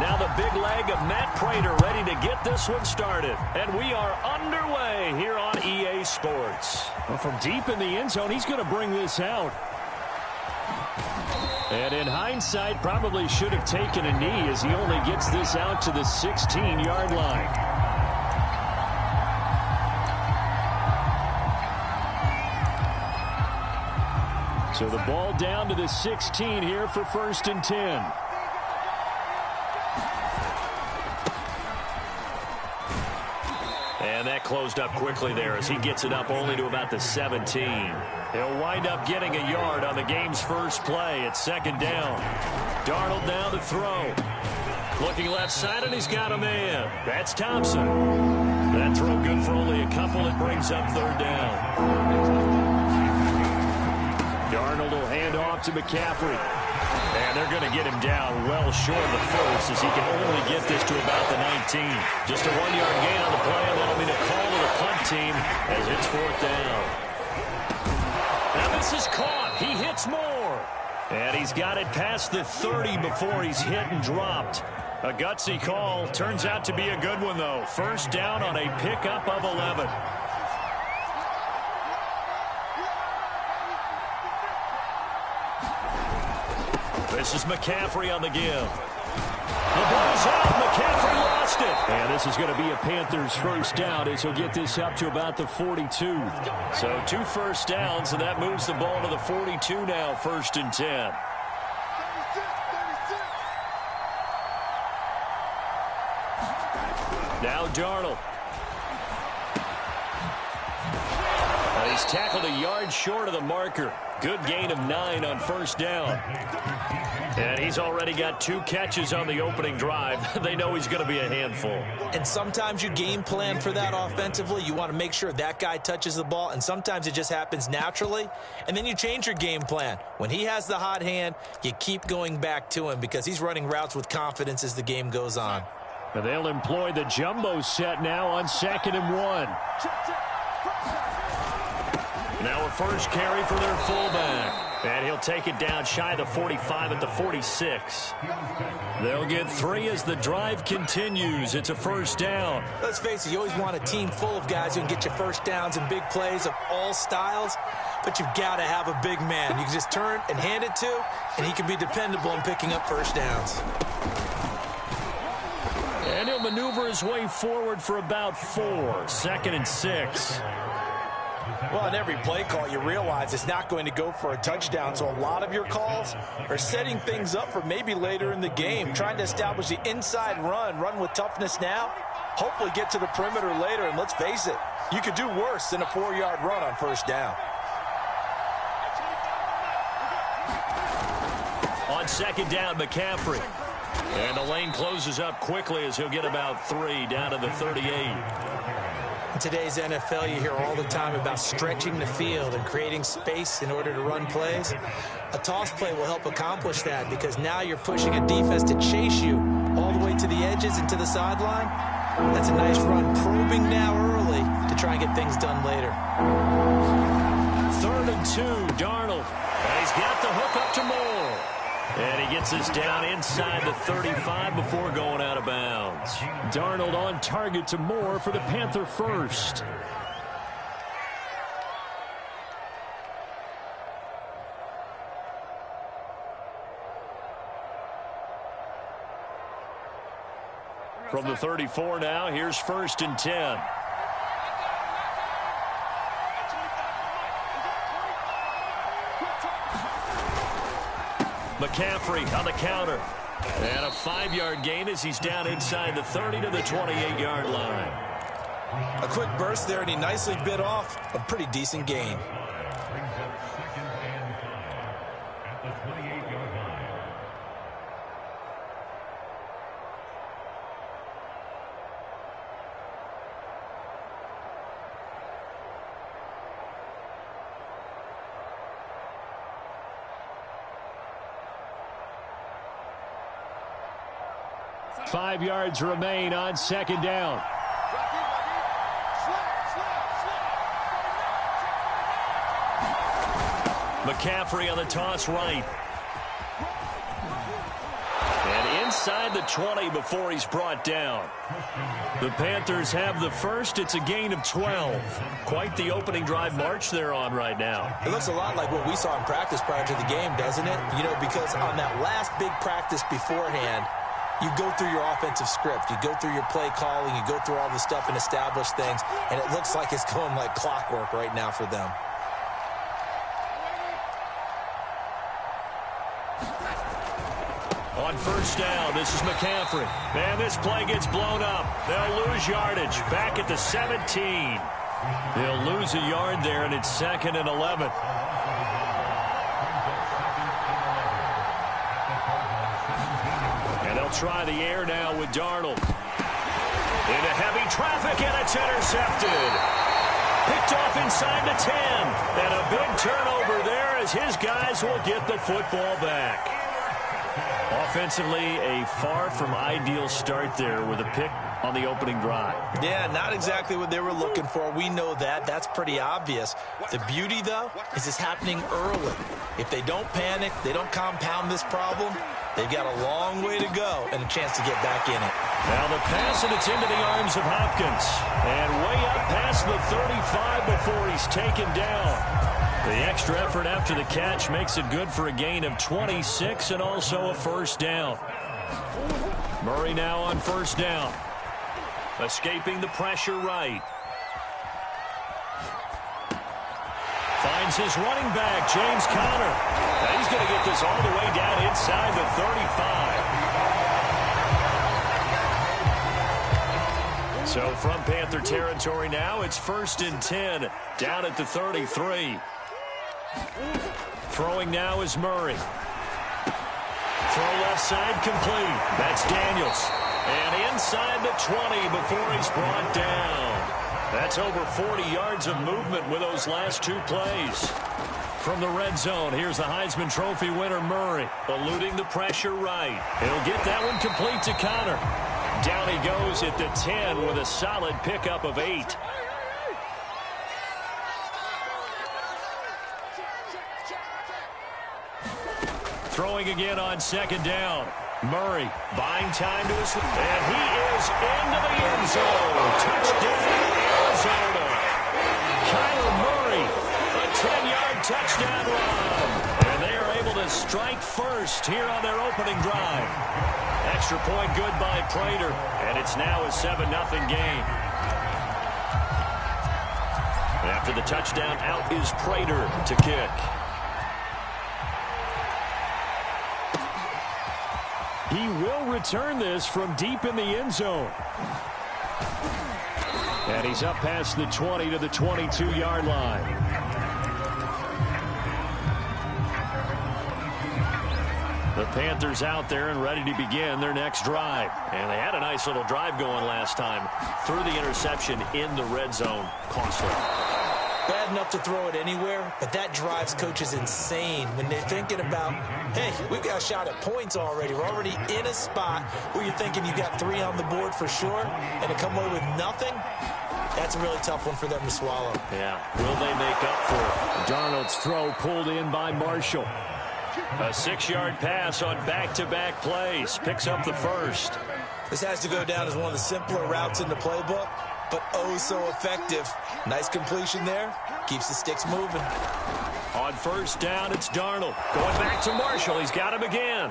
[SPEAKER 1] Now the big leg of Matt Prater ready to get this one started. And we are underway here on EA Sports. Well, from deep in the end zone, he's going to bring this out. And in hindsight, probably should have taken a knee as he only gets this out to the 16-yard line. So the ball down to the 16 here for 1st and 10. And that closed up quickly there as he gets it up only to about the 17. He'll wind up getting a yard on the game's first play at 2nd down. Darnold now to throw. Looking left side, and he's got a man. That's Thompson. That throw good for only a couple. It brings up 3rd down. Darnold will hand off to McCaffrey. And they're going to get him down well short of the first as he can only get this to about the 19. Just a 1-yard gain on the play, and that'll be the call to the punt team as it's 4th down. Now this is caught. He hits more. And he's got it past the 30 before he's hit and dropped. A gutsy call. Turns out to be a good one, though. 1st down on a pickup of 11. This is McCaffrey on the give. The ball's out. McCaffrey lost it. And this is going to be a Panthers 1st down as he'll get this up to about the 42. So 2 first downs, and that moves the ball to the 42 now, 1st and 10. Now Darnold. And he's tackled a yard short of the marker. Good gain of 9 on 1st down. And he's already got 2 catches on the opening drive. They know he's going to be a handful.
[SPEAKER 2] And sometimes you game plan for that offensively. You want to make sure that guy touches the ball, and sometimes it just happens naturally. And then you change your game plan. When he has the hot hand, you keep going back to him because he's running routes with confidence as the game goes on.
[SPEAKER 1] And they'll employ the jumbo set now on 2nd and 1. Now a first carry for their fullback. And he'll take it down shy of the 45 at the 46. They'll get 3 as the drive continues. It's a 1st down.
[SPEAKER 2] Let's face it, you always want a team full of guys who can get you first downs and big plays of all styles. But you've got to have a big man you can just turn and hand it to, and he can be dependable in picking up first downs.
[SPEAKER 1] And he'll maneuver his way forward for about 4. 2nd and 6.
[SPEAKER 2] Well, in every play call, you realize it's not going to go for a touchdown, so a lot of your calls are setting things up for maybe later in the game, trying to establish the inside run with toughness now, hopefully get to the perimeter later, and let's face it, you could do worse than a 4-yard run on 1st down.
[SPEAKER 1] On 2nd down, McCaffrey. And the lane closes up quickly as he'll get about 3 down to the 38.
[SPEAKER 2] In today's NFL, you hear all the time about stretching the field and creating space in order to run plays. A toss play will help accomplish that because now you're pushing a defense to chase you all the way to the edges and to the sideline. That's a nice run, probing now early to try and get things done later.
[SPEAKER 1] 3rd and 2, Darnold. And he's got the hook up to Moore. And he gets this down inside the 35 before going out of bounds. Darnold on target to Moore for the Panther 1st. From the 34 now, here's 1st and 10. McCaffrey on the counter. And a 5-yard gain as he's down inside the 30 to the 28-yard line.
[SPEAKER 2] A quick burst there, and he nicely bit off a pretty decent gain.
[SPEAKER 1] 5 yards remain on second down. McCaffrey on the toss right. And inside the 20 before he's brought down. The Panthers have the first. It's a gain of 12. Quite the opening drive march they're on right now.
[SPEAKER 2] It looks a lot like what we saw in practice prior to the game, doesn't it? You know, because on that last big practice beforehand, you go through your offensive script. You go through your play calling. You go through all the stuff and establish things. And it looks like it's going like clockwork right now for them.
[SPEAKER 1] On first down, this is McCaffrey. And this play gets blown up. They'll lose yardage. Back at the 17. They'll lose a yard there, and it's 2nd and 11. And they'll try the air now with Darnold. Into heavy traffic, and it's intercepted. Picked off inside the 10. And a big turnover there as his guys will get the football back. Offensively, a far from ideal start there with a pick on the opening drive.
[SPEAKER 2] Yeah, not exactly what they were looking for. We know that. That's pretty obvious. The beauty, though, is it's happening early. If they don't panic, they don't compound this problem, they've got a long way to go and a chance to get back in it.
[SPEAKER 1] Now the pass, and it's into the arms of Hopkins. And way up past the 35 before he's taken down. The extra effort after the catch makes it good for a gain of 26 and also a first down. Murray now on first down. Escaping the pressure right. Finds his running back, James Conner. And he's going to get this all the way down inside the 35. So from Panther territory now, it's 1st and 10 down at the 33. Throwing now is Murray. Throw left side complete. That's Daniels. And inside the 20 before he's brought down. That's over 40 yards of movement with those last 2 plays. From the red zone, here's the Heisman Trophy winner Murray, eluding the pressure right. He'll get that one complete to Conner. Down he goes at the 10 with a solid pickup of 8. Throwing again on second down. Murray buying time to his... And he is into the end zone. Touchdown, Arizona. Kyler Murray, a 10-yard touchdown run. And they are able to strike first here on their opening drive. Extra point good by Prater. And it's now a 7-0 game. After the touchdown, out is Prater to kick. He will return this from deep in the end zone. And he's up past the 20 to the 22-yard line. The Panthers out there and ready to begin their next drive. And they had a nice little drive going last time. Threw the interception in the red zone. Costly.
[SPEAKER 2] Bad enough to throw it anywhere, but that drives coaches insane when they're thinking about, hey, we've got a shot at points already. We're already in a spot where you're thinking you got 3 on the board for sure, and to come away with nothing, that's a really tough one for them to swallow.
[SPEAKER 1] Yeah, will they make up for it? Darnold's throw pulled in by Marshall. A 6-yard pass on back-to-back plays. Picks up the first.
[SPEAKER 2] This has to go down as one of the simpler routes in the playbook, but oh so effective. Nice completion there. Keeps the sticks moving.
[SPEAKER 1] On first down, it's Darnold. Going back to Marshall. He's got him again.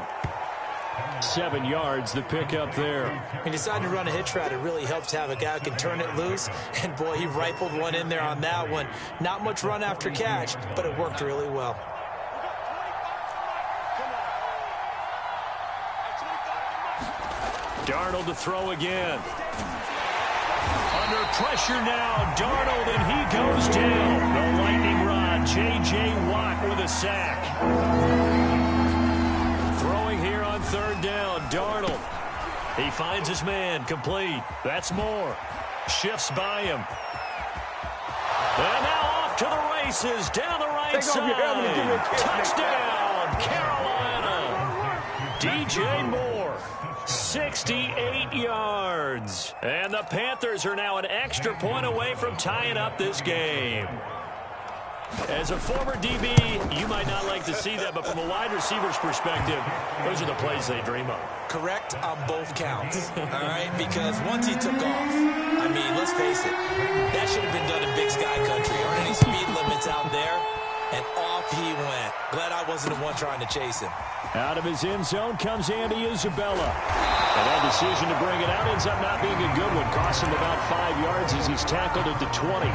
[SPEAKER 1] 7 yards, the pickup there.
[SPEAKER 2] He decided to run a hitch route. It really helps to have a guy who can turn it loose. And, boy, he rifled one in there on that one. Not much run after catch, but it worked really well.
[SPEAKER 1] Darnold to throw again. Under pressure now, Darnold, and he goes down. The lightning rod, J.J. Watt with a sack. Throwing here on third down, Darnold. He finds his man, complete. That's Moore. Shifts by him. And now off to the races, down the right side. Touchdown, Carolina. DJ Moore. 68 yards. And the Panthers are now an extra point away from tying up this game. As a former DB, you might not like to see that, but from a wide receiver's perspective, those are the plays they dream of.
[SPEAKER 2] Correct on both counts, all right? Because once he took off, I mean, let's face it, that should have been done in Big Sky Country. Aren't any speed limits out there? And off he went. Glad I wasn't the one trying to chase him.
[SPEAKER 1] Out of his end zone comes Andy Isabella. And that decision to bring it out ends up not being a good one. Cost him about 5 yards as he's tackled at the 20.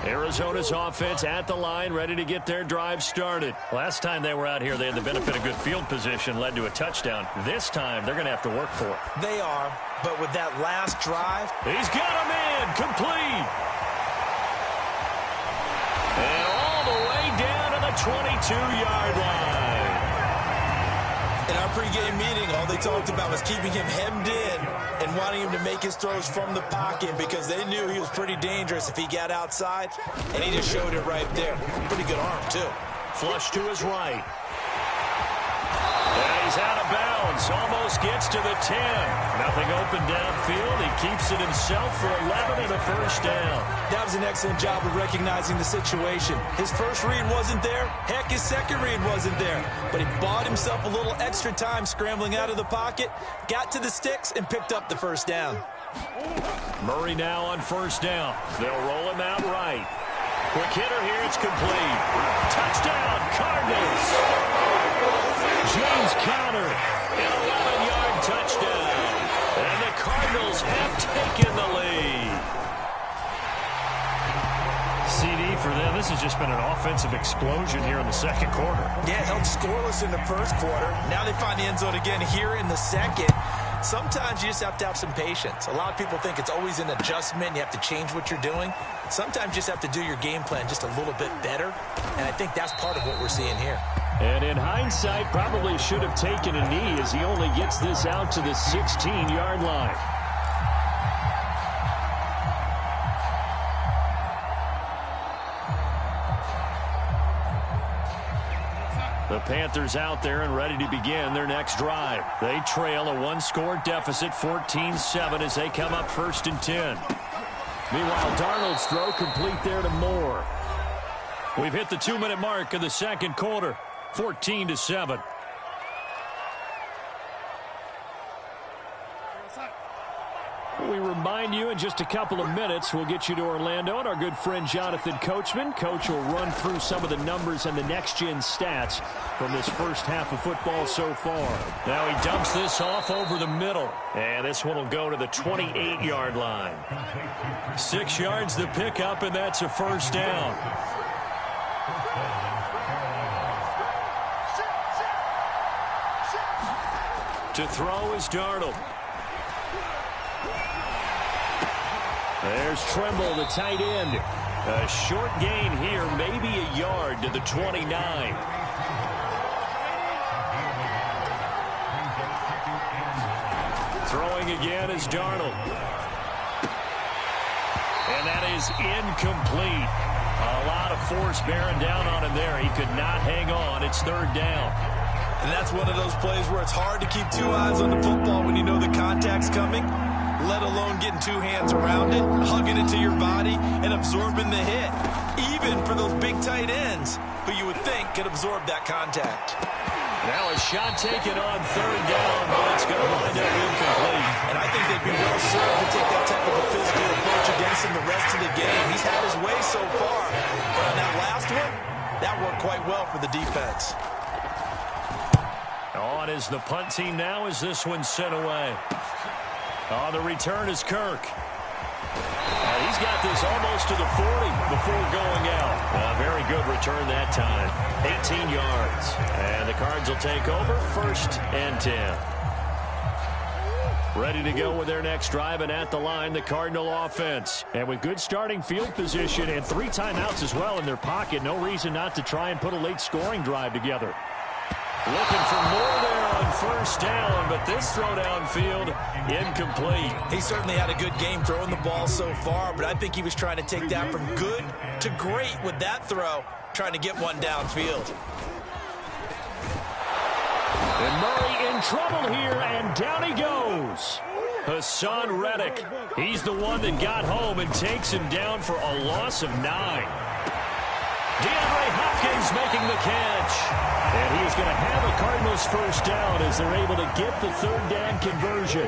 [SPEAKER 1] Arizona's offense at the line, ready to get their drive started. Last time they were out here, they had the benefit of good field position, led to a touchdown. This time, they're going to have to work for it.
[SPEAKER 2] They are, but with that last drive,
[SPEAKER 1] he's got him in, complete. And all the way down to the 22-yard line.
[SPEAKER 2] In our pregame meeting, all they talked about was keeping him hemmed in and wanting him to make his throws from the pocket because they knew he was pretty dangerous if he got outside, and he just showed it right there. Pretty good arm, too.
[SPEAKER 1] Flush to his right. And he's out of bounds. Almost gets to the 10. Nothing open downfield. He keeps it himself for 11 and a first down.
[SPEAKER 2] That was an excellent job of recognizing the situation. His first read wasn't there. Heck, his second read wasn't there. But he bought himself a little extra time scrambling out of the pocket, got to the sticks, and picked up the first down.
[SPEAKER 1] Murray now on first down. They'll roll him out right. Quick hitter here. It's complete. Touchdown, Cardinals. James Conner, an 11-yard touchdown. And the Cardinals have taken the lead. CD for them. This has just been an offensive explosion here in the second quarter.
[SPEAKER 2] Yeah, held scoreless in the first quarter. Now they find the end zone again here in the second. Sometimes you just have to have some patience. A lot of people think it's always an adjustment. You have to change what you're doing. Sometimes you just have to do your game plan just a little bit better. And I think that's part of what we're seeing here.
[SPEAKER 1] And in hindsight, probably should have taken a knee as he only gets this out to the 16-yard line. The Panthers out there and ready to begin their next drive. They trail a one-score deficit, 14-7, as they come up 1st and 10. Meanwhile, Darnold's throw complete there to Moore. We've hit the 2-minute mark of the second quarter, 14-7. We remind you in just a couple of minutes, we'll get you to Orlando and our good friend Jonathan Coachman. Coach will run through some of the numbers and the next-gen stats from this first half of football so far. Now he dumps this off over the middle, and this one will go to the 28-yard line. 6 yards to pick up, and that's a first down. To throw is Darnold. There's Tremble, the tight end. A short gain here, maybe a yard to the 29. Throwing again is Darnold. And that is incomplete. A lot of force bearing down on him there. He could not hang on. It's 3rd down.
[SPEAKER 2] And that's one of those plays where it's hard to keep 2 eyes on the football when you know the contact's coming, let alone getting 2 hands around it, hugging it to your body, and absorbing the hit. Even for those big tight ends, who you would think could absorb that contact.
[SPEAKER 1] Now a shot taken on 3rd down, but it's going to wind up incomplete.
[SPEAKER 2] And I think they'd be well served to take that type of a physical approach against him the rest of the game. He's had his way so far. But on that last one, that worked quite well for the defense.
[SPEAKER 1] On is the punt team now as this one's sent away. On the return is Kirk. He's got this almost to the 40 before going out. A very good return that time. 18 yards. And the Cards will take over 1st and 10. Ready to go with their next drive, and at the line, the Cardinal offense. And with good starting field position and 3 timeouts as well in their pocket, no reason not to try and put a late scoring drive together. Looking for more there on first down, but this throw downfield incomplete.
[SPEAKER 2] He certainly had a good game throwing the ball so far, but I think he was trying to take that from good to great with that throw, trying to get one downfield.
[SPEAKER 1] And Murray in trouble here, and down he goes. Hassan Reddick, he's the one that got home and takes him down for a loss of 9. DeAndre Hopkins making the catch. And he's going to have a Cardinals first down as they're able to get the third down conversion.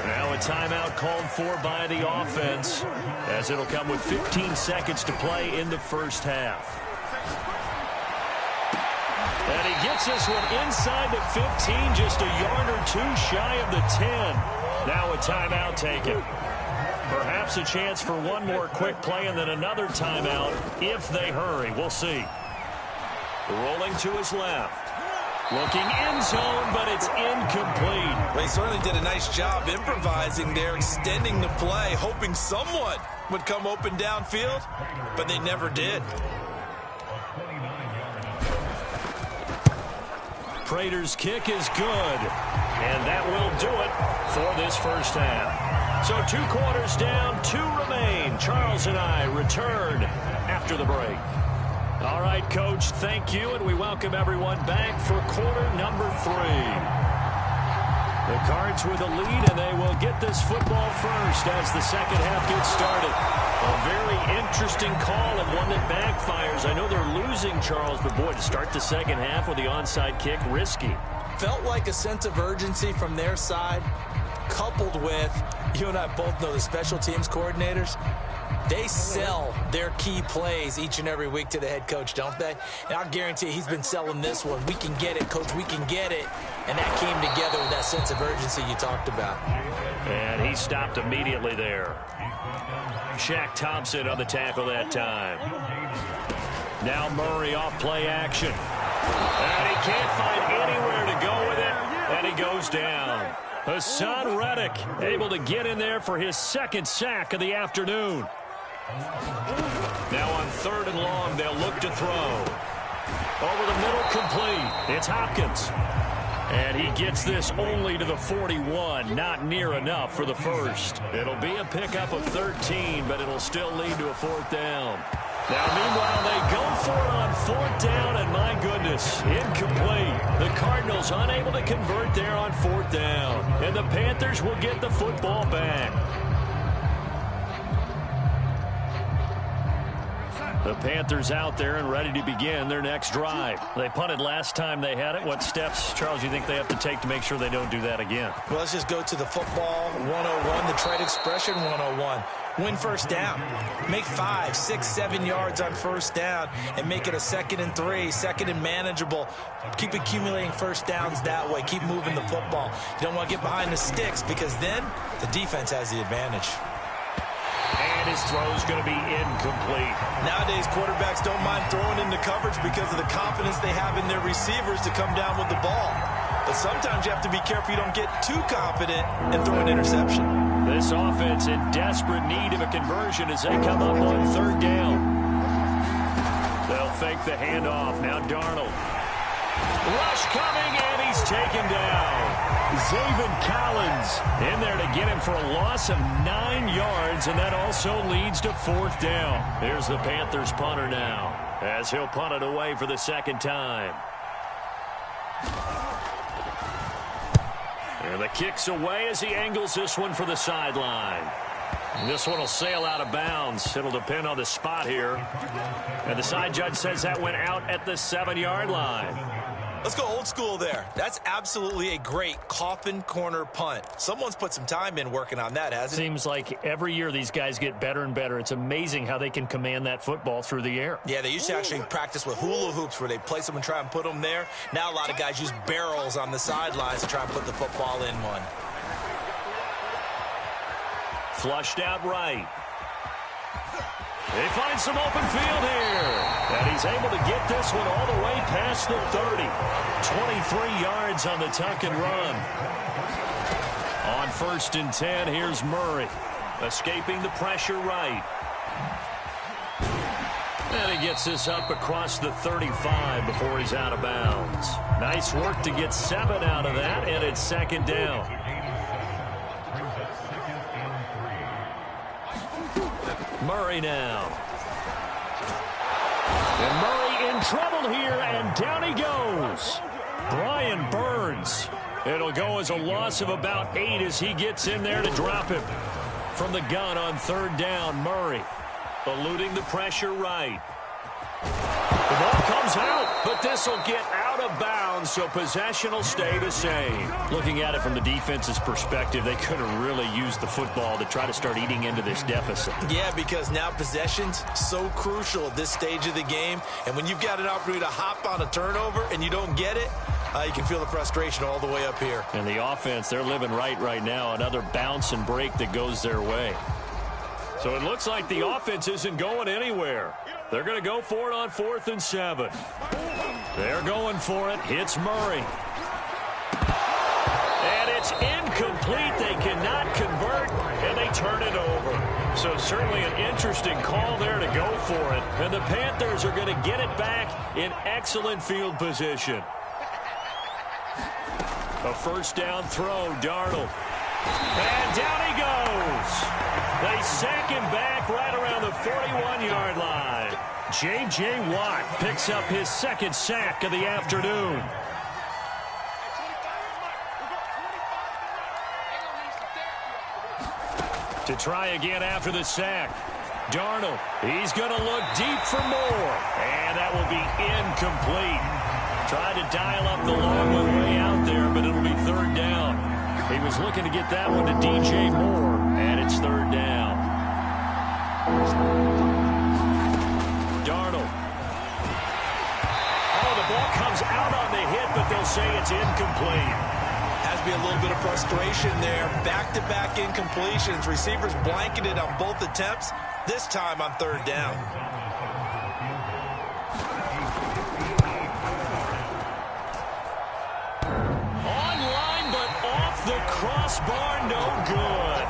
[SPEAKER 1] Now a timeout called for by the offense, as it'll come with 15 seconds to play in the first half. And he gets this one inside the 15, just a yard or two shy of the 10. Now a timeout taken. Perhaps a chance for one more quick play and then another timeout if they hurry. We'll see. Rolling to his left. Looking end zone, but it's incomplete.
[SPEAKER 2] Well, he certainly did a nice job improvising there, extending the play, hoping someone would come open downfield, but they never did.
[SPEAKER 1] Prater's kick is good, and that will do it for this first half. So 2 quarters down, 2 remain. Charles and I return after the break. All right, Coach, thank you, and we welcome everyone back for quarter number 3. The Cards with a lead, and they will get this football first as the second half gets started. A very interesting call and one that backfires. I know they're losing, Charles, but boy, to start the second half with the onside kick, risky.
[SPEAKER 2] Felt like a sense of urgency from their side, coupled with, you and I both know the special teams coordinators, they sell their key plays each and every week to the head coach, don't they? And I'll guarantee he's been selling this one. We can get it, Coach, we can get it. And that came together with that sense of urgency you talked about.
[SPEAKER 1] And he stopped immediately there. Shaq Thompson on the tackle that time. Now Murray off play action. And he can't find anywhere to go with it. And he goes down. Hassan Reddick able to get in there for his second sack of the afternoon. Now on 3rd and long, they'll look to throw. Over the middle, complete. It's Hopkins. And he gets this only to the 41. Not near enough for the first. It'll be a pickup of 13, but it'll still lead to a 4th down. Now, meanwhile, they go for it on 4th down, and my goodness, incomplete. The Cardinals unable to convert there on 4th down. And the Panthers will get the football back. The Panthers out there and ready to begin their next drive. They punted last time they had it. What steps, Charles, you think they have to take to make sure they don't do that again?
[SPEAKER 2] Well, let's just go to the football 101, the trade expression 101. Win first down. Make 5, 6, 7 yards on first down and make it a 2nd and 3, 2nd and manageable. Keep accumulating first downs that way. Keep moving the football. You don't want to get behind the sticks because then the defense has the advantage.
[SPEAKER 1] And his throw is going to be incomplete.
[SPEAKER 2] Nowadays, quarterbacks don't mind throwing into coverage because of the confidence they have in their receivers to come down with the ball. But sometimes you have to be careful you don't get too confident and throw an interception.
[SPEAKER 1] This offense in desperate need of a conversion as they come up on 3rd down. They'll fake the handoff. Now Darnold. Rush coming, and he's taken down. Zaven Collins in there to get him for a loss of 9 yards, and that also leads to 4th down. Here's the Panthers punter now, as he'll punt it away for the 2nd time. And the kick's away as he angles this one for the sideline. This one will sail out of bounds. It'll depend on the spot here. And the side judge says that went out at the 7-yard line.
[SPEAKER 2] Let's go old school there. That's absolutely a great coffin corner punt. Someone's put some time in working on that, hasn't it?
[SPEAKER 1] Seems like every year these guys get better and better. It's amazing how they can command that football through the air.
[SPEAKER 2] Yeah, they used to actually practice with hula hoops where they place them and try and put them there. Now a lot of guys use barrels on the sidelines to try and put the football in one.
[SPEAKER 1] Flushed out right. They find some open field here. And he's able to get this one all the way past the 30. 23 yards on the tuck and run. On 1st and 10, here's Murray. Escaping the pressure right. And he gets this up across the 35 before he's out of bounds. Nice work to get 7 out of that, and it's second down. Murray now. And Murray in trouble here, and down he goes. Brian Burns. It'll go as a loss of about 8 as he gets in there to drop him. From the gun on third down, Murray. Eluding the pressure right. The ball comes out, but this will get out of bounds, so possession will stay the same. Looking at it from the defense's perspective, they could have really used the football to try to start eating into this deficit.
[SPEAKER 4] Yeah, because now possession's so crucial at this stage of the game, and when you've got an opportunity to hop on a turnover and you don't get it, you can feel the frustration all the way up here.
[SPEAKER 1] And the offense, they're living right now. Another bounce and break that goes their way. So it looks like the offense isn't going anywhere. They're going to go for it on 4th and 7. They're going for it. Hits Murray. And it's incomplete. They cannot convert, and they turn it over. So certainly an interesting call there to go for it. And the Panthers are going to get it back in excellent field position. A first down throw, Darnold. And down he goes. They sack him back right around the 41-yard line. J.J. Watt picks up his second sack of the afternoon. To try again after the sack. Darnold, he's going to look deep for more. And that will be incomplete. Tried to dial up the long one way out there, but it'll be third down. He was looking to get that one to DJ Moore, and it's third down. Darnold. Oh, the ball comes out on the hit, but they'll say it's incomplete.
[SPEAKER 4] Has to be a little bit of frustration there. Back-to-back incompletions. Receivers blanketed on both attempts, this time on third down.
[SPEAKER 1] The crossbar, no good.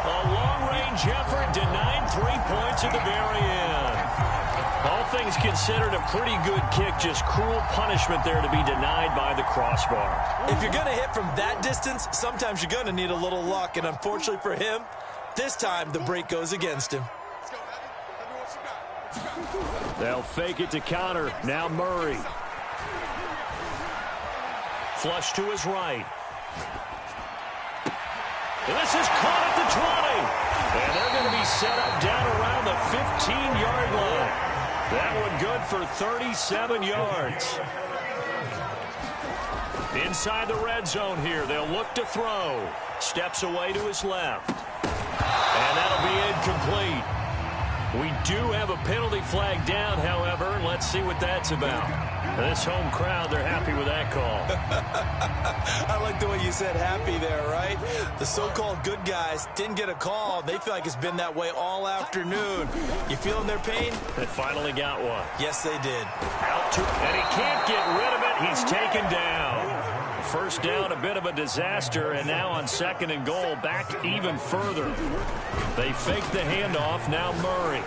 [SPEAKER 1] A long-range effort denied 3 points at the very end. All things considered, a pretty good kick, just cruel punishment there to be denied by the crossbar.
[SPEAKER 4] If you're going to hit from that distance, sometimes you're going to need a little luck, and unfortunately for him, this time the break goes against him.
[SPEAKER 1] They'll fake it to counter. Now Murray. Flush to his right. This is caught at the 20. And they're going to be set up down around the 15-yard line. That one good for 37 yards. Inside the red zone here. They'll look to throw. Steps away to his left. And that'll be incomplete. We do have a penalty flag down, however. Let's see what that's about. This home crowd, they're happy with that call.
[SPEAKER 4] I like the way you said happy there, right? The so-called good guys didn't get a call. They feel like it's been that way all afternoon. You feeling their pain?
[SPEAKER 1] They finally got one.
[SPEAKER 4] Yes, they did.
[SPEAKER 1] Out to, and he can't get rid of it. He's taken down. First down, a bit of a disaster, and now on 2nd and goal, back even further. They fake the handoff. Now Murray.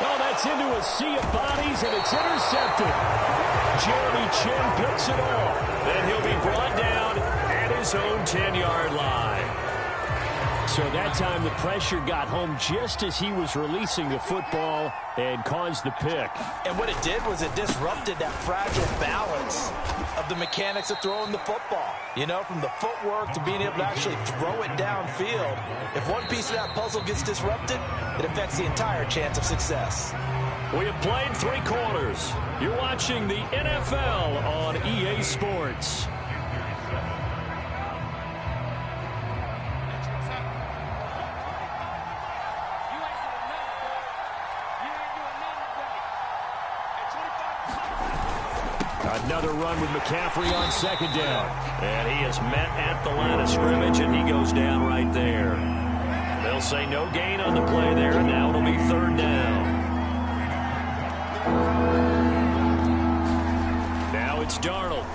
[SPEAKER 1] Oh, that's into a sea of bodies, and it's intercepted. Jeremy Chinn picks it off, and he'll be brought down at his own 10-yard line. So that time the pressure got home just as he was releasing the football and caused the pick.
[SPEAKER 2] And what it did was it disrupted that fragile balance of the mechanics of throwing the football. You know, from the footwork to being able to actually throw it downfield. If one piece of that puzzle gets disrupted, it affects the entire chance of success.
[SPEAKER 1] We have played 3 quarters. You're watching the NFL on EA Sports. Another run with McCaffrey on 2nd down. And he is met at the line of scrimmage, and he goes down right there. They'll say no gain on the play there, and now it'll be 3rd down. Now it's Darnold.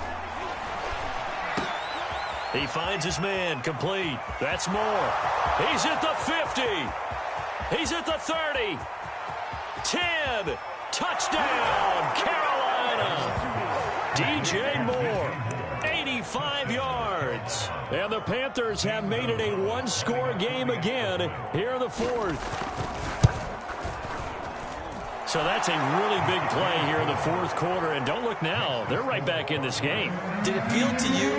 [SPEAKER 1] He finds his man, complete. That's Moore. He's at the 50. He's at the 30. 10. again. Touchdown, Carolina. DJ Moore, 85 yards. And the Panthers have made it a one-score game again here in the fourth. So that's a really big play here in the fourth quarter. And don't look now. They're right back in this game.
[SPEAKER 2] Did it feel to you,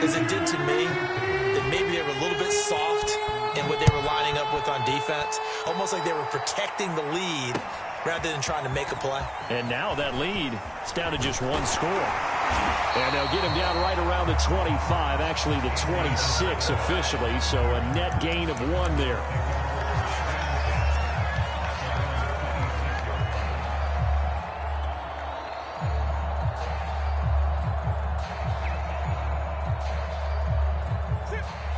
[SPEAKER 2] as it did to me, that maybe they were a little bit soft in what they were lining up with on defense? Almost like they were protecting the lead rather than trying to make a play.
[SPEAKER 1] And now that lead is down to just one score. And they'll get him down right around the 25, actually the 26 officially, so a net gain of 1 there.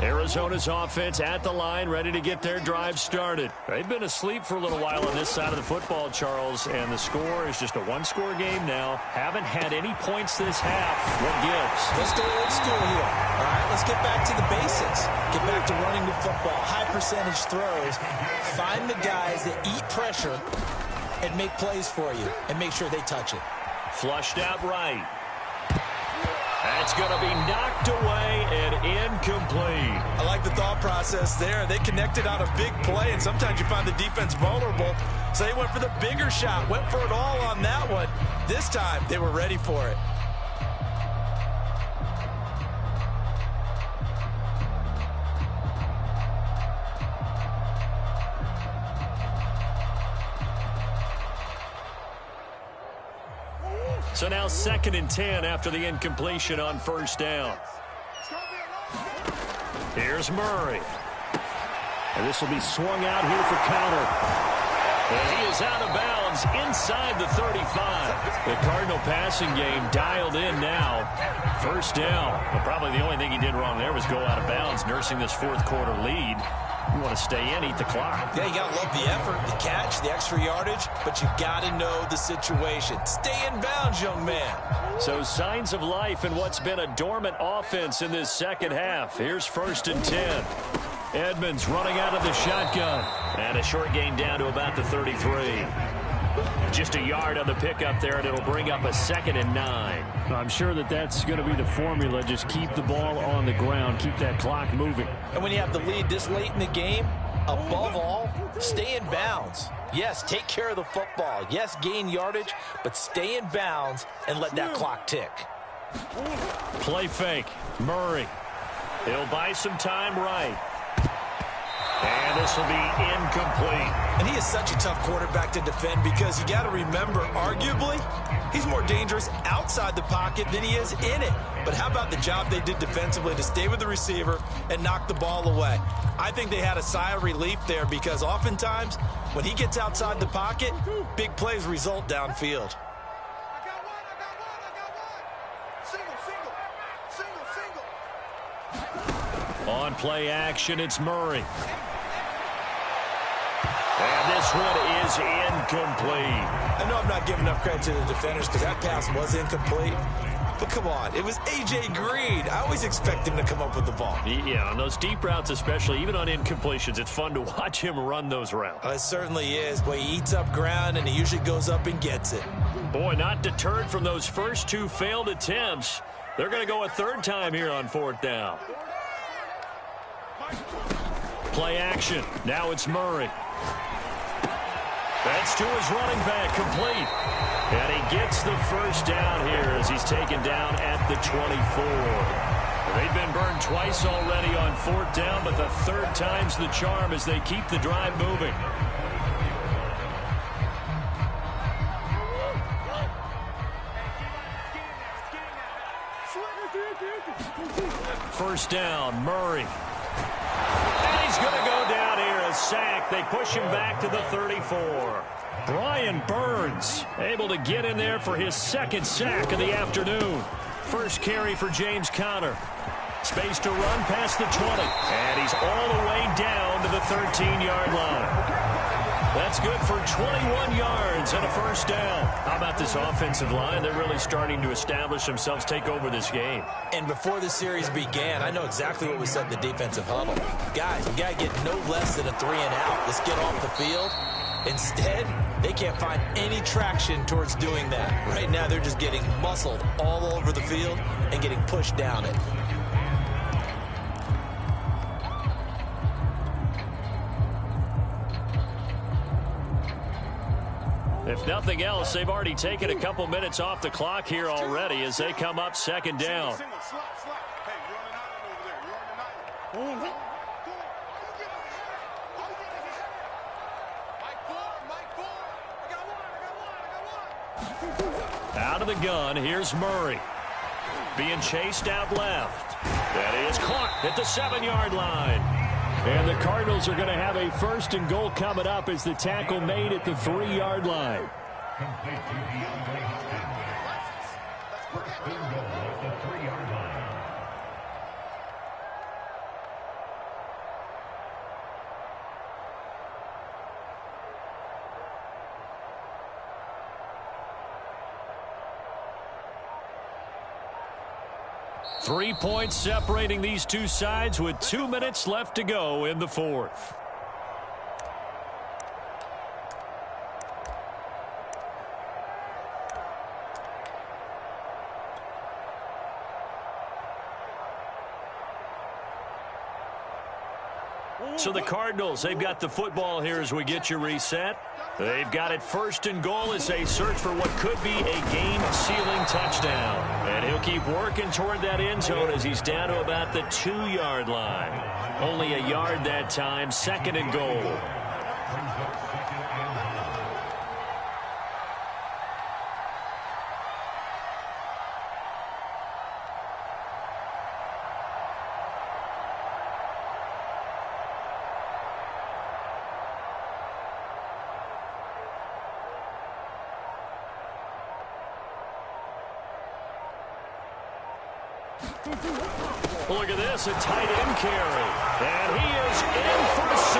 [SPEAKER 1] Arizona's offense at the line, ready to get their drive started. They've been asleep for a little while on this side of the football, Charles, and the score is just a one-score game now. Haven't had any points this half. What gives?
[SPEAKER 2] Let's go old school here. All right, let's get back to the basics. Get back to running the football, high percentage throws. Find the guys that eat pressure and make plays for you and make sure they touch it.
[SPEAKER 1] Flushed out right. That's going to be knocked away and incomplete.
[SPEAKER 4] I like the thought process there. They connected on a big play, and sometimes you find the defense vulnerable. So they went for the bigger shot, went for it all on that one. This time, they were ready for it.
[SPEAKER 1] So now 2nd and 10 after the incompletion on first down. Here's Murray. And this will be swung out here for counter. And he is out of bounds inside the 35. The Cardinal passing game dialed in now. First down. But probably the only thing he did wrong there was go out of bounds, nursing this fourth quarter lead. You want to stay in, eat the clock.
[SPEAKER 2] Yeah, you got to love the effort, the catch, the extra yardage, but you got to know the situation. Stay in bounds, young man.
[SPEAKER 1] So signs of life in what's been a dormant offense in this second half. Here's 1st and 10. Edmonds running out of the shotgun. And a short gain down to about the 33. Just a yard on the pickup there, and it'll bring up a 2nd and 9. I'm sure that that's going to be the formula. Just keep the ball on the ground. Keep that clock moving.
[SPEAKER 2] And when you have the lead this late in the game, above all, stay in bounds. Yes, take care of the football. Yes, gain yardage, but stay in bounds and let that clock tick.
[SPEAKER 1] Play fake. Murray. He'll buy some time right. And this will be incomplete.
[SPEAKER 4] And he is such a tough quarterback to defend because you got to remember, arguably, he's more dangerous outside the pocket than he is in it. But how about the job they did defensively to stay with the receiver and knock the ball away? I think they had a sigh of relief there because oftentimes when he gets outside the pocket, big plays result downfield.
[SPEAKER 1] On play action, it's Murray. And this one is incomplete.
[SPEAKER 4] I know I'm not giving enough credit to the defenders because that pass was incomplete. But come on, it was A.J. Green. I always expect him to come up with the ball.
[SPEAKER 1] Yeah, on those deep routes especially, even on incompletions, it's fun to watch him run those routes.
[SPEAKER 4] It certainly is. Boy, he eats up ground, and he usually goes up and gets it.
[SPEAKER 1] Boy, not deterred from those first 2 failed attempts. They're going to go a 3rd time here on 4th down. Play action. Now it's Murray. That's to his running back, complete. And he gets the first down here as he's taken down at the 24. They've been burned twice already on 4th down, but the 3rd time's the charm as they keep the drive moving. First down, Murray. And he's going to go down here, a sack. They push him back to the 34. Brian Burns able to get in there for his 2nd sack of the afternoon. First carry for James Conner. Space to run past the 20. And he's all the way down to the 13-yard line. That's good for 21 yards and a first down. How about this offensive line? They're really starting to establish themselves, take over this game.
[SPEAKER 2] And before the series began, I know exactly what we said in the defensive huddle. Guys, we got to get no less than a 3 and out. Let's get off the field. Instead, they can't find any traction towards doing that. Right now, they're just getting muscled all over the field and getting pushed down it.
[SPEAKER 1] If nothing else, they've already taken a couple minutes off the clock here already as they come up second down. Out of the gun, here's Murray. Being chased out left. That is caught at the 7-yard line. And the Cardinals are going to have a 1st and goal coming up as the tackle made at the 3-yard line.
[SPEAKER 5] Complete to DeAndre Hopkins. First and goal at the 3-yard line.
[SPEAKER 1] Three points separating these two sides with 2 minutes left to go in the fourth. So the Cardinals, they've got the football here as we get you reset. They've got it 1st and goal as they search for what could be a game-sealing touchdown. And he'll keep working toward that end zone as he's down to about the 2-yard line. Only a yard that time, 2nd and goal. Look at this, a tight end carry. And he is in for 6.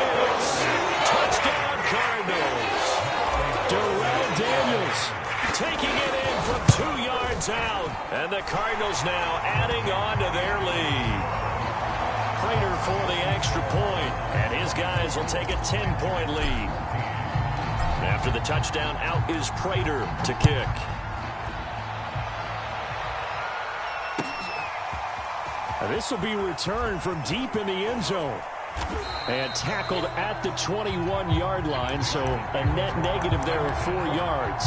[SPEAKER 1] Touchdown, Cardinals. Darrell Daniels taking it in from 2 yards out. And the Cardinals now adding on to their lead. Prater for the extra point. And his guys will take a 10-point lead. After the touchdown, out is Prater to kick. This will be returned from deep in the end zone. And tackled at the 21-yard line, so a net negative there of 4 yards.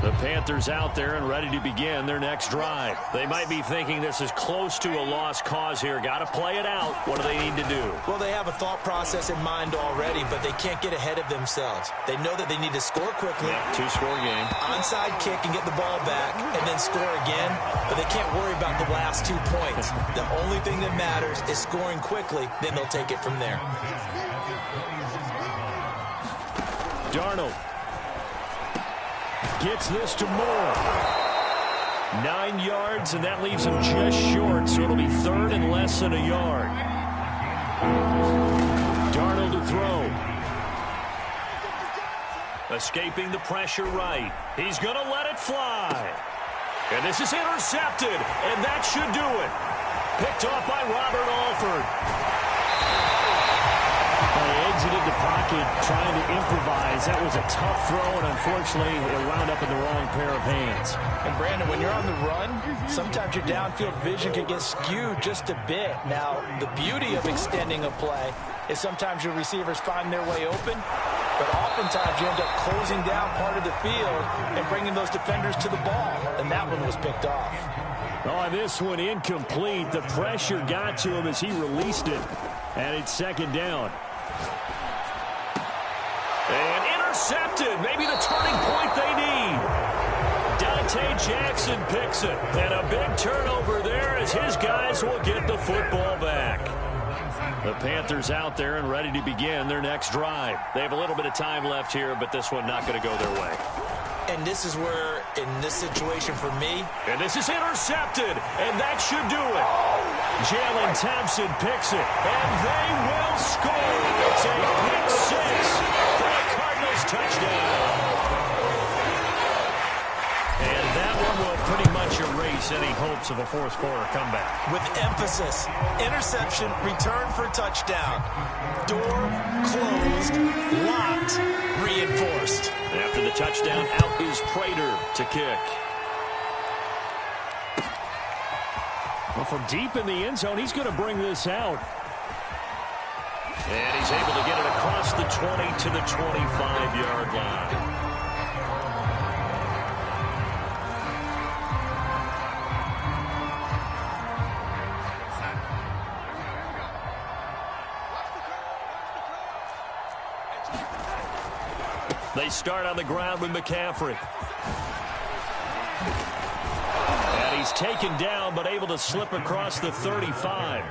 [SPEAKER 1] The Panthers out there and ready to begin their next drive. They might be thinking this is close to a lost cause here. Got to play it out. What do they need to do?
[SPEAKER 2] Well, they have a thought process in mind already, but they can't get ahead of themselves. They know that they need to score quickly.
[SPEAKER 1] Yeah, 2-score game.
[SPEAKER 2] Onside kick and get the ball back and then score again, but they can't worry about the last 2 points. The only thing that matters is scoring quickly, then they'll take it from there.
[SPEAKER 1] Darnold gets this to Moore. 9 yards, and that leaves him just short, so it'll be 3rd and less than a yard. Darnold to throw. Escaping the pressure right. He's going to let it fly. And this is intercepted, and that should do it. Picked off by Robert Alford. Exited the pocket, trying to improvise. That was a tough throw, and unfortunately, it wound up in the wrong pair of hands.
[SPEAKER 2] And Brandon, when you're on the run, sometimes your downfield vision can get skewed just a bit. Now, the beauty of extending a play is sometimes your receivers find their way open, but oftentimes you end up closing down part of the field and bringing those defenders to the ball, and that one was picked off.
[SPEAKER 1] Oh, this one incomplete. The pressure got to him as he released it, and it's 2nd down. And intercepted. Maybe the turning point they need. Dante Jackson picks it. And a big turnover there as his guys will get the football back. The Panthers out there and ready to begin their next drive. They have a little bit of time left here, but this one not going to go their way.
[SPEAKER 2] And this is where, in this situation for me...
[SPEAKER 1] And this is intercepted, and that should do it. Jalen Thompson picks it, and they will score. It's a pick six for the Cardinals touchdown. And that one will pretty much erase any hopes of a fourth quarter comeback.
[SPEAKER 2] With emphasis, interception, return for touchdown. Door closed, locked, reinforced.
[SPEAKER 1] After the touchdown, out is Prater to kick. Well, from deep in the end zone, he's going to bring this out. And he's able to get it across the 20 to the 25-yard line. They start on the ground with McCaffrey. And he's taken down, but able to slip across the 35.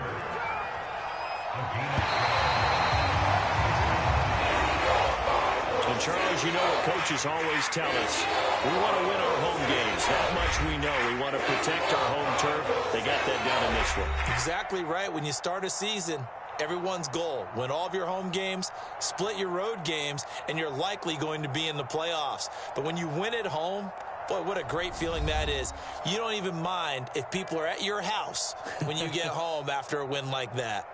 [SPEAKER 1] And Charles, you know what coaches always tell us. We want to win our home games. That much we know. We want to protect our home turf. They got that done in this one.
[SPEAKER 2] Exactly right. When you start a season, everyone's goal, win all of your home games, split your road games, and you're likely going to be in the playoffs. But when you win at home, boy, what a great feeling that is. You don't even mind if people are at your house when you get home after a win like that.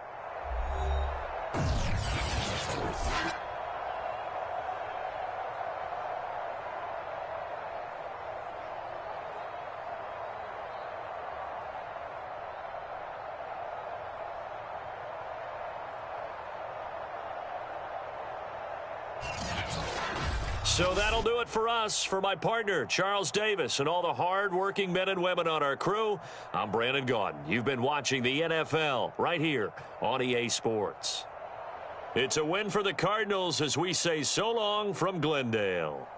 [SPEAKER 1] So that'll do it for us. For my partner, Charles Davis, and all the hard-working men and women on our crew, I'm Brandon Gaudin. You've been watching the NFL right here on EA Sports. It's a win for the Cardinals as we say so long from Glendale.